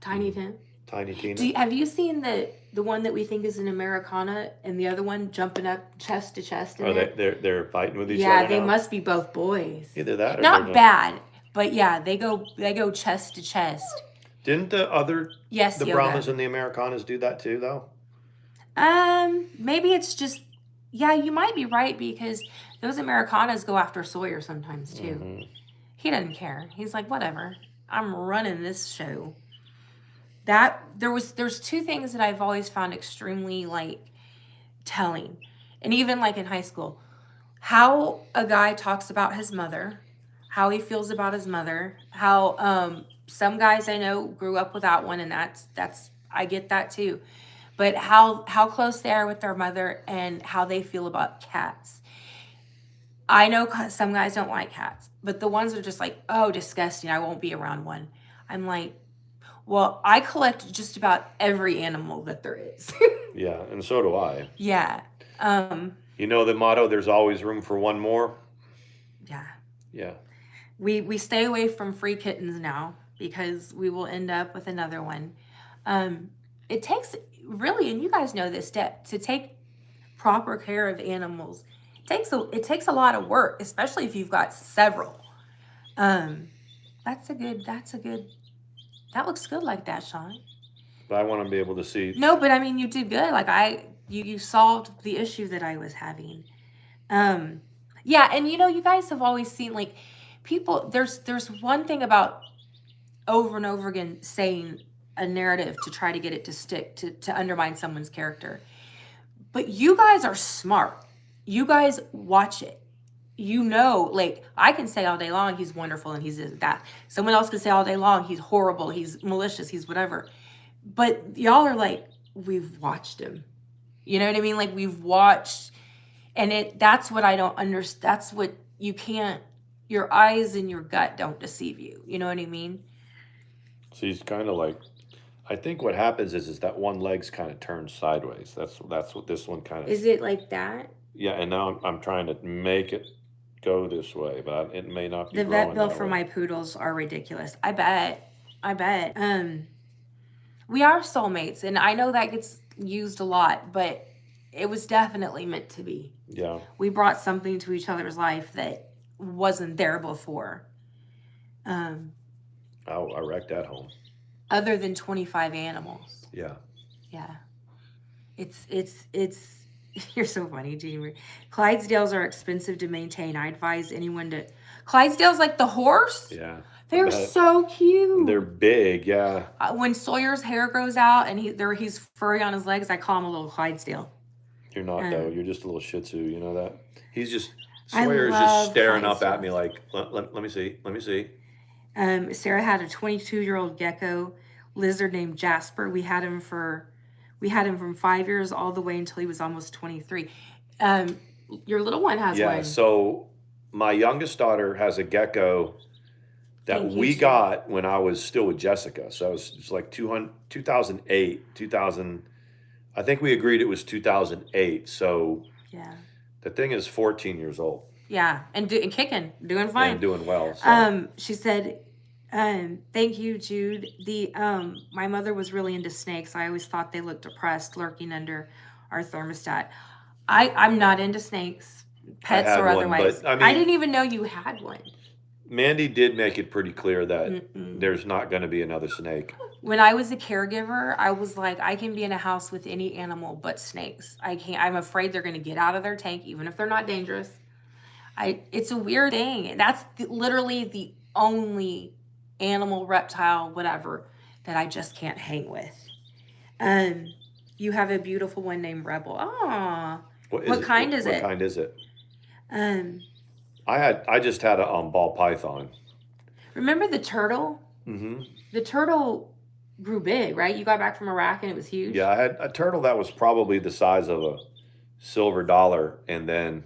Tiny Tim. Tiny Tina. Have you seen the one that we think is an Americana and the other one jumping up chest to chest? They're fighting with each other. Yeah, they must be both boys. Either that or not bad, but yeah, they go chest to chest. Didn't the Brahmas and the Americanas do that too, though? Maybe it's just, yeah, you might be right because those Americanas go after Sawyer sometimes too. Mm-hmm. He doesn't care. He's like, whatever, I'm running this show. There's two things that I've always found extremely like telling, and even like in high school, how a guy talks about his mother, how he feels about his mother, how some guys I know grew up without one, and that's I get that too, but how close they are with their mother and how they feel about cats. I know some guys don't like cats, but the ones that are just like, oh, disgusting, I won't be around one. I'm like, well, I collect just about every animal that there is. Yeah, and so do I. Yeah. You know the motto, there's always room for one more? Yeah. Yeah. We stay away from free kittens now because we will end up with another one. It takes, really, and you guys know this, to take proper care of animals. It takes a lot of work, especially if you've got several. That looks good like that, Sean. But I want to be able to see. No, but I mean, you did good. Like you solved the issue that I was having. Yeah, and you know, you guys have always seen like people. There's one thing about over and over again saying a narrative to try to get it to stick to undermine someone's character. But you guys are smart. You guys watch it. You know, like I can say all day long he's wonderful and he's that. Someone else can say all day long he's horrible, he's malicious, he's whatever. But y'all are like, we've watched him. You know what I mean? Like we've watched, and that's what I don't understand. That's what you can't. Your eyes and your gut don't deceive you. You know what I mean? So he's kind of like, I think what happens is that one leg's kind of turned sideways. That's what this one kind of. Is it like that? Yeah, and now I'm trying to make it go this way, but it may not be. The vet bill for my poodles are ridiculous. I bet. We are soulmates, and I know that gets used a lot, but it was definitely meant to be. Yeah. We brought something to each other's life that wasn't there before. I wrecked that home. Other than 25 animals. Yeah. Yeah. It's you're so funny, Jamie. Clydesdales are expensive to maintain. I advise anyone to. Clydesdales like the horse? Yeah. They're so cute. They're big, yeah. When Sawyer's hair grows out and he's furry on his legs, I call him a little Clydesdale. You're not, though. You're just a little Shih Tzu. You know that? He's just, Sawyer's just staring up at me like, let me see. Let me see. Sarah had a 22-year-old gecko lizard named Jasper. We had him from 5 years all the way until he was almost 23. Your little one has one. Yeah, so my youngest daughter has a gecko that we got when I was still with Jessica. So it's like 2008, I think we agreed it was 2008. So yeah, the thing is 14 years old. Yeah, and kicking, doing fine. and doing well. So. She said, thank you, Jude. My mother was really into snakes. I always thought they looked depressed, lurking under our thermostat. I'm not into snakes, I pets had or one, otherwise. but I I mean, didn't even know you had one. Mandy did make it pretty clear that Mm-mm. there's not going to be another snake. When I was a caregiver, I was like, I can be in a house with any animal but snakes. I can't. I'm afraid they're going to get out of their tank, even if they're not dangerous. It's a weird thing. That's literally the only animal, reptile, whatever that I just can't hang with. You have a beautiful one named Rebel. Ah, what kind is What it? kind is it? Um, I just had a ball python. remember the turtle? Mm-hmm. The turtle grew big, right? You got back from Iraq and it was huge. Yeah, I had a turtle that was probably the size of a silver dollar, and then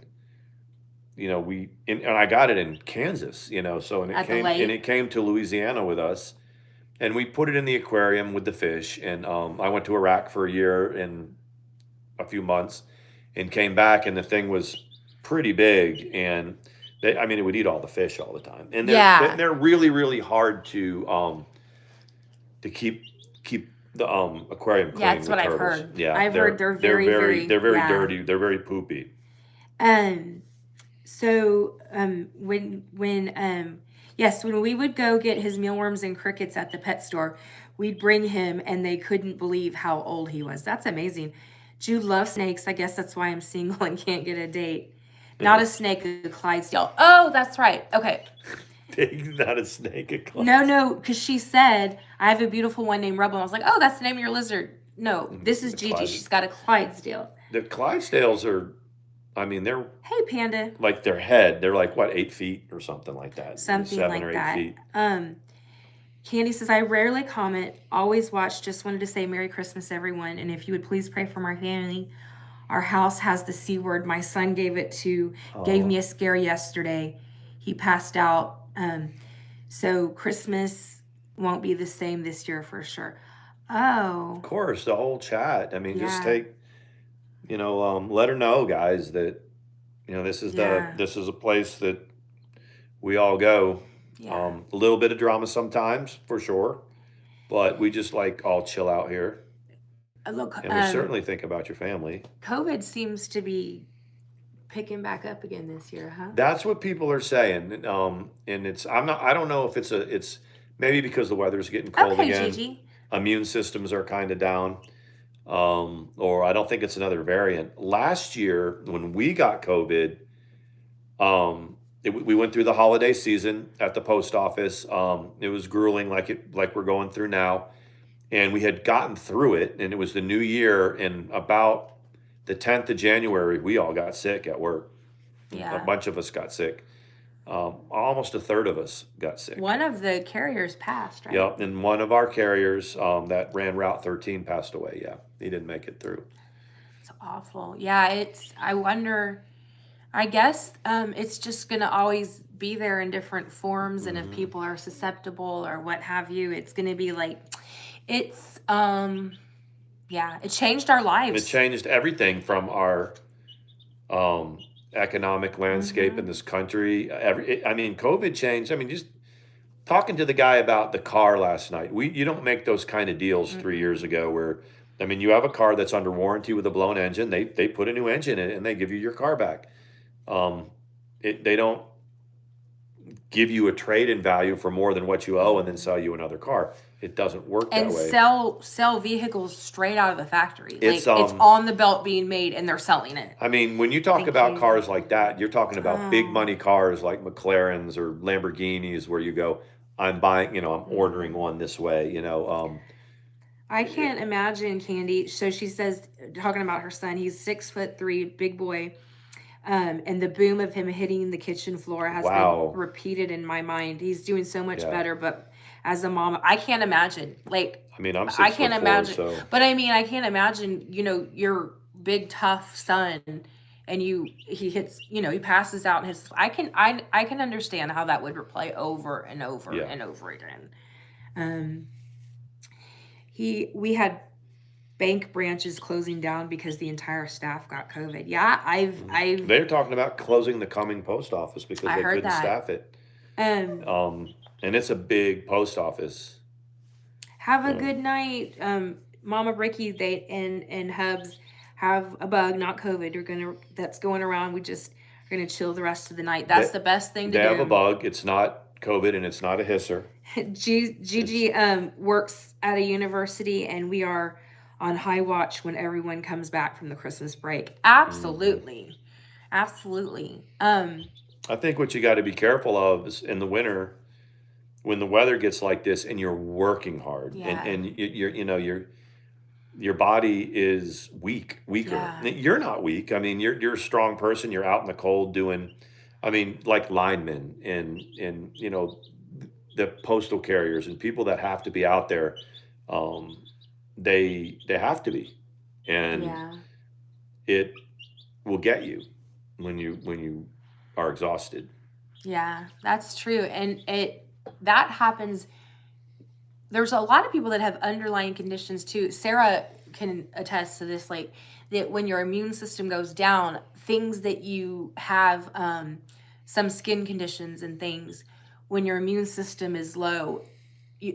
and I got it in Kansas, so and At the lake? it came to Louisiana with us, and we put it in the aquarium with the fish, and I went to Iraq for a year and a few months, and came back, and the thing was pretty big, and it would eat all the fish all the time, and Yeah. they're really really hard to keep the aquarium clean. Yeah, that's with what I've turtles. heard. Yeah, I've heard they're very yeah. dirty. They're very poopy. So when yes, when we would go get his mealworms and crickets at the pet store, we'd bring him and they couldn't believe how old he was. That's amazing. Jude loves snakes. I guess that's why I'm single and can't get a date. Not a snake, a Clydesdale. Oh, that's right. Okay. Not a snake, a Clydesdale. No, because she said, I have a beautiful one named Rebel. I was like, oh, that's the name of your lizard. No, this is Gigi. She's got a Clydesdale. The Clydesdales are, they're... Hey, Panda. Like their head, they're like, what, 8 feet or something like that? Something 7 like or 8 that. feet. Candy says, I rarely comment, always watch, just wanted to say Merry Christmas, everyone. And if you would please pray for my family. Our house has the C word. My son gave me a scare yesterday. He passed out. So Christmas won't be the same this year for sure. Oh. Of course, the whole chat. Just take, let her know, guys, that, this is a place that we all go. Yeah. A little bit of drama sometimes, for sure, but we just all chill out here. Look, and we certainly think about your family. COVID seems to be picking back up again this year, huh? That's what people are saying. And I don't know if it's maybe because the weather's getting cold again. Gigi. Immune systems are kind of down. Or I don't think it's another variant. Last year when we got COVID, we went through the holiday season at the post office. It was grueling like we're going through now. And we had gotten through it, and it was the new year, and about the 10th of January, we all got sick at work. Yeah. A bunch of us got sick. Almost a third of us got sick. One of the carriers passed, right? Yep, and one of our carriers that ran Route 13 passed away. Yeah, he didn't make it through. It's awful. Yeah, I wonder, I guess it's just going to always be there in different forms, and if people are susceptible or what have you, it's going to be it's it changed our lives. It changed everything from our economic landscape in this country. COVID changed. Just talking to the guy about the car last night. You don't make those kind of deals 3 years ago where, you have a car that's under warranty with a blown engine. They put a new engine in it and they give you your car back. They don't give you a trade-in value for more than what you owe and then sell you another car. It doesn't work that way. And sell vehicles straight out of the factory. It's on the belt being made and they're selling it. When you talk about cars like that, you're talking about big money cars like McLarens or Lamborghinis where you go, I'm buying, I'm ordering one this way, I can't imagine, Candy. So she says, talking about her son, he's 6'3", big boy. And the boom of him hitting the kitchen floor has been repeated in my mind. He's doing so much better, but as a mom, I can't imagine. I'm 6'4", I can't imagine. So. But I can't imagine. Your big tough son, and he hits. He passes out and hits. I can understand how that would replay over and over and over again. We had bank branches closing down because the entire staff got COVID. Yeah, I've They're talking about closing the Cumming post office because I they heard couldn't that. staff it. Um, And it's a big post office. have a Um, good night, Mama Ricky. They and Hubs have a bug, not COVID. You're gonna that's going around. We just are gonna chill the rest of the night. That's they, the best thing to they have a do. bug. It's not COVID and it's not a hisser. It's Gigi works at a university, and we are on high watch when everyone comes back from the Christmas break. Absolutely, absolutely. I think what you got to be careful of is in the winter when the weather gets like this and you're working hard Yeah, and your body is weaker. yeah, You're not weak. I mean, you're a strong person. You're out in the cold doing, I mean, like linemen and the postal carriers and people that have to be out there. Um, they have to be, and yeah, it will get you when you are exhausted. yeah. That's true, and it that happens. There's a lot of people that have underlying conditions too. Sarah can attest to this, like that when your immune system goes down, things that you have, some skin conditions and things, when your immune system is low,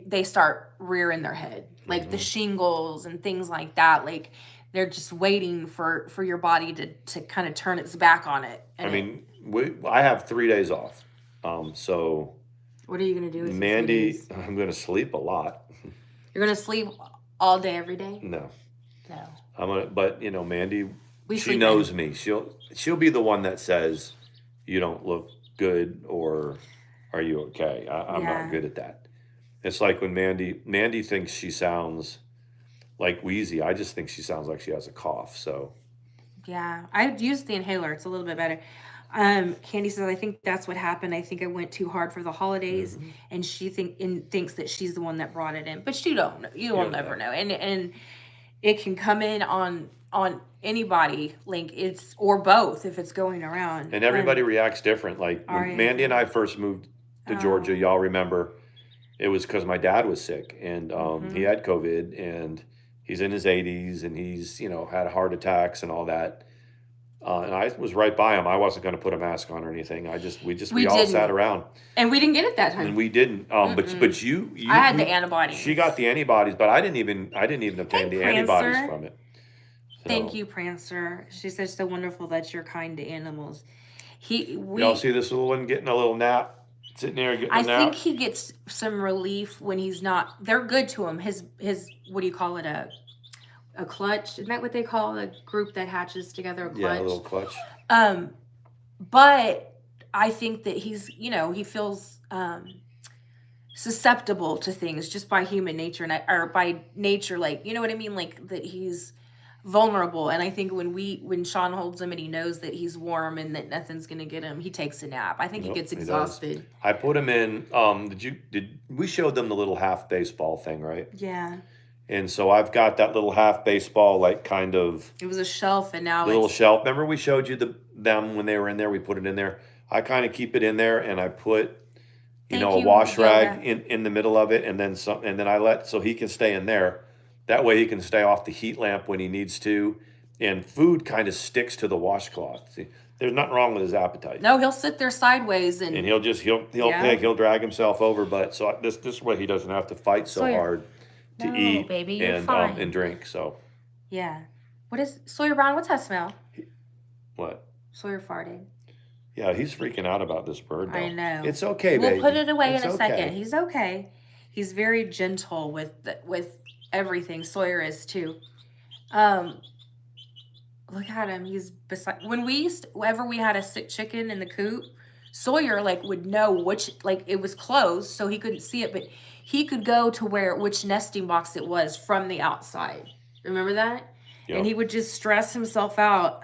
they start rearing their head, like the Hmm. shingles and things like that. Like they're just waiting for your body to kind of turn its back on it. I And it, mean, I have 3 days off. So what are you gonna do with your three Mandy, days? I'm going to sleep a lot. You're gonna sleep all day, every day? No, No, but Mandy, we she sleep in. knows me. She'll be the one that says, "You don't look good," or "Are you okay?" I'm not Yeah. good at that. It's like when Mandy thinks she sounds like wheezy. I just think she sounds like she has a cough. So Yeah, I used the inhaler. It's a little bit better. Candy says, I think that's what happened. I think I went too hard for the holidays, mhm. and she thinks that she's the one that brought it in. But you don't know. You You will don't never know. know. And it can come in on anybody, like it's or both if it's going around. And everybody reacts different. Like when RA Mandy and I thinks, first moved to Georgia, oh, y'all remember it was because my dad was sick and he mm-hmm. had COVID and he's in his 80s and he's had heart attacks and all that. And I was right by him. I wasn't going to put a mask on or anything. We We all sat didn't, around and we didn't get it that and time. we didn't. Mm-mm. But I had the she antibodies. got the antibodies, but I didn't even Hey, obtain the antibodies Prancer. from it. Thank So you, Prancer. She says so wonderful that you're kind to animals. He y'all we see this little one getting a little nap, sitting there getting a I think nap. he gets some relief when he's not. They're good to him. His what do you call it, a clutch? Isn't that what they call a group that hatches together, a Yeah, a clutch? little clutch. Um, but I think that he's he feels susceptible to things just by human nature, or by nature, like you know what I mean, like that he's vulnerable. And I think when Sean holds him and he knows that he's warm and that nothing's gonna get him, he takes a nap. I think he Nope, gets he does. exhausted. I put him in. Did we showed them the little half baseball thing, right? Yeah, And so I've got that little half baseball, like kind of it was a shelf, and now little it's shelf. Remember we showed you them when they were in there. We put it in there. I kind of keep it in there, and I put thank a you, wash yoga. rag in the middle of it, and then some, and then I let so he can stay in there. That way he can stay off the heat lamp when he needs to, and food kind of sticks to the washcloth. See, there's nothing wrong with his appetite. No, he'll sit there sideways And and he'll yeah. pick, he'll drag himself over, but so this way he doesn't have to fight so Sawyer, hard to no, eat baby, you're and fine. drink. So Yeah. What is Sawyer Brown? What's that smell? what? Sawyer farted. Yeah, he's freaking out about this bird I though. know. It's okay, We'll put baby. it away It's in a second. okay. He's okay. He's very gentle with everything. Sawyer is too. Um, look at him. He's beside. Whenever we had a sick chicken in the coop, Sawyer like would know which, like it was closed, so he couldn't see it, but he could go to which nesting box it was from the outside. Remember that? And Yep. he would just stress himself out.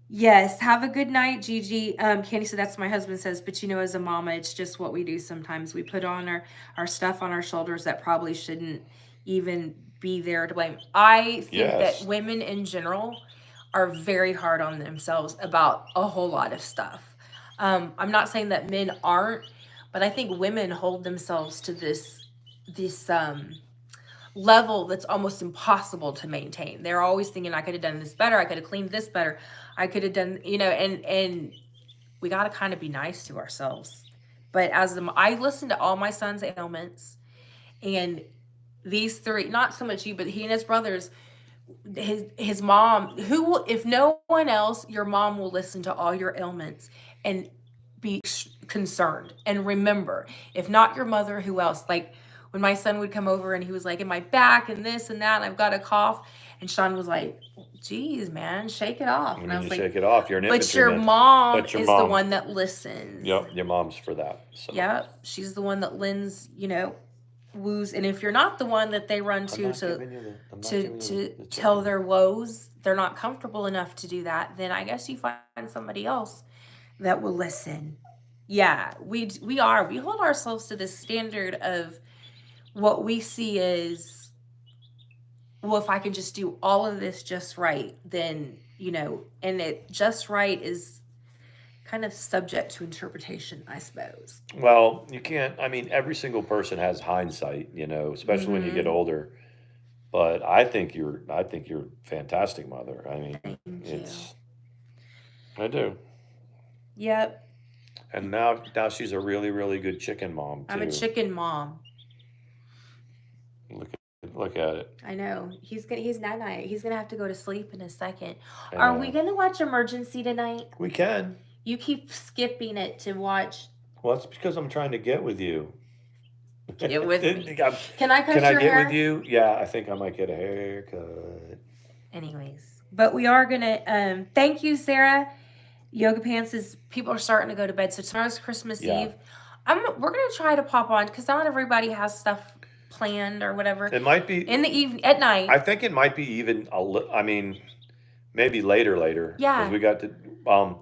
Yes, have a good night, Gigi. Candy said that's my husband says, but as a mama, it's just what we do sometimes. We put on our stuff on our shoulders that probably shouldn't even be there to blame. I think that Yes. women in general are very hard on themselves about a whole lot of stuff. I'm not saying that men aren't, but I think women hold themselves to this level that's almost impossible to maintain. They're always thinking, I could have done this better. I could have cleaned this better. I could have done, and we got to kind of be nice to ourselves. But I listen to all my son's ailments, and these three, not so much you, but he and his brothers, his mom, if no one else, your mom will listen to all your ailments and be concerned. And remember, if not your mother, who else? Like when my son would come over and he was like, in my back and this and that, and I've got a cough. And Sean was like, geez, man, shake it off. And I was like, shake it off. You're an but your infantryman. mom But your is mom, the one that listens. Yep, your mom's for that. So. Yep, she's the one that lends, woos. And if you're not the one that they run to tell their woes, they're not comfortable enough to do that, then I guess you find somebody else that will listen. Yeah, we hold ourselves to this standard of what we see as, well, if I can just do all of this just right, then, and it just right is kind of subject to interpretation, I suppose. Well, you can't, every single person has hindsight, especially when you get older. But I think you're a fantastic mother. I do. Yep. And now she's a really, really good chicken mom too. I'm a chicken mom. Look at it. I know. He's night. He's gonna have to go to sleep in a second. Are we gonna watch Emergency tonight? We can. You keep skipping it to watch. Well, it's because I'm trying to get with you. Get with me. Can I cut your hair? Can I get with you? Yeah, I think I might get a haircut. Anyways, but we are gonna. Thank you, Sarah. Yoga Pants people are starting to go to bed, so tomorrow's Christmas Eve. We're gonna try to pop on because not everybody has stuff planned or whatever. It might be in the evening, at night. I think it might be even maybe later. Yeah, because we got to.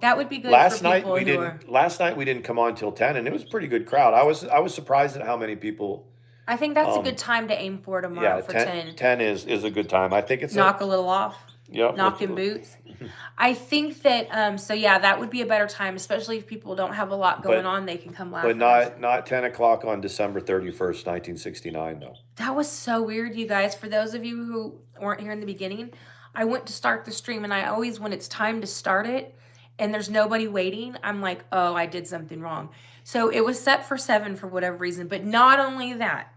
That would be good. Last night we didn't come on till 10, and it was a pretty good crowd. I was surprised at how many people. I think that's a good time to aim for tomorrow. For 10. 10 is a good time. I think it's knock a little off. Yep. Knocking boots. I think that that would be a better time, especially if people don't have a lot going on. They can come laugh. But not 10 o'clock on December 31st, 1969, though. That was so weird, you guys. For those of you who weren't here in the beginning, I went to start the stream, and I always, when it's time to start it, and there's nobody waiting, I'm like, oh, I did something wrong. So it was set for 7 for whatever reason. But not only that,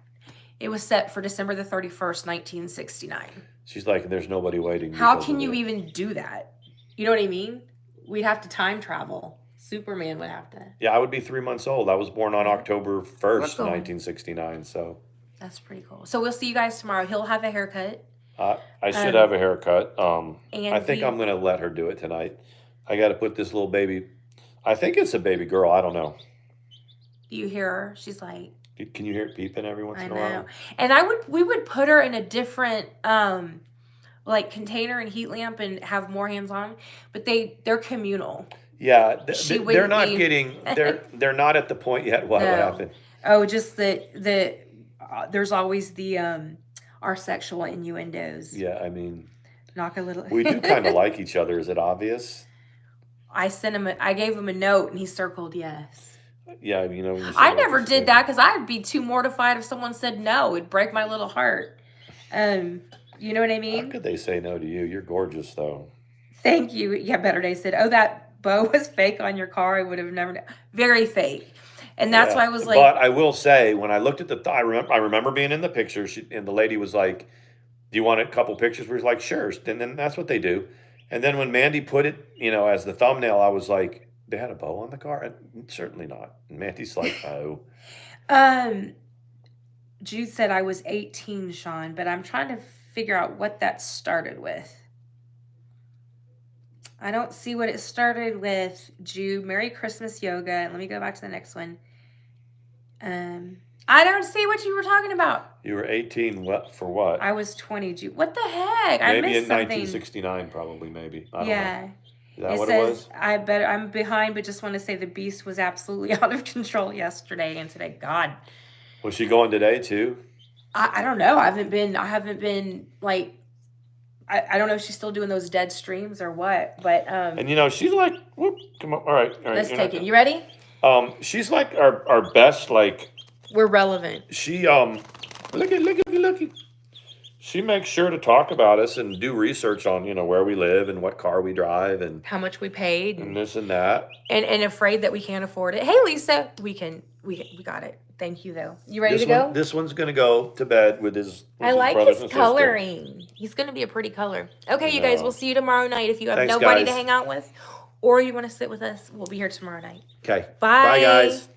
it was set for December the 31st, 1969. She's like, there's nobody waiting. How can you even do that? You know what I mean? We'd have to time travel. Superman would have to. Yeah, I would be 3 months old. I was born on October 1st, 1969. So that's pretty cool. So we'll see you guys tomorrow. He'll have a haircut. I should have a haircut. I think I'm going to let her do it tonight. I got to put this little baby. I think it's a baby girl. I don't know. Do you hear her? She's like. Can you hear it peeping every once in a while? And we would put her in a different container and heat lamp and have more hands on, but they're communal. Yeah, they're not they're not at the point yet. What happened? Oh, just that there's always our sexual innuendos. Yeah, knock a little. We do kind of like each other. Is it obvious? I gave him a note and he circled yes. Yeah, I never did that because I'd be too mortified if someone said no. It'd break my little heart. You know what I mean? How could they say no to you? You're gorgeous, though. Thank you. Yeah, Better Day said, oh, that bow was fake on your car. I would have never. Very fake. And that's why I was like. But I will say, when I looked at I remember being in the picture, and the lady was like, do you want a couple pictures? We were like, sure. And then that's what they do. And then when Mandi put it, as the thumbnail, I was like, they had a bow on the car? Certainly not. And Mandy's like, oh. Jude said I was 18, Sean, but I'm trying to figure out what that started with. I don't see what it started with, Jude. Merry Christmas Yoga. Let me go back to the next one. I don't see what you were talking about. You were 18 for what? I was 20, Jude. What the heck? Maybe I missed in something. 1969, probably, maybe. I don't know. Is that it what says, it was? I'm behind, but just want to say the beast was absolutely out of control yesterday and today. God. Was she going today too? I don't know. I haven't been like, I don't know if she's still doing those dead streams or what, but. And she's like, whoop, come on. All right. Let's take it. You ready? She's like our best, like. We're relevant. She, looky. She makes sure to talk about us and do research on, you know, where we live and what car we drive and how much we paid and this and that. and afraid that we can't afford it. Hey Lisa, we got it. Thank you though. You ready to go? This one's gonna go to bed with his I like brothers his and coloring. He's gonna be a pretty color. Okay, you guys, we'll see you tomorrow night. If you have Thanks, nobody guys. to hang out with or you want to sit with us, we'll be here tomorrow night. Okay. Bye. Bye, guys.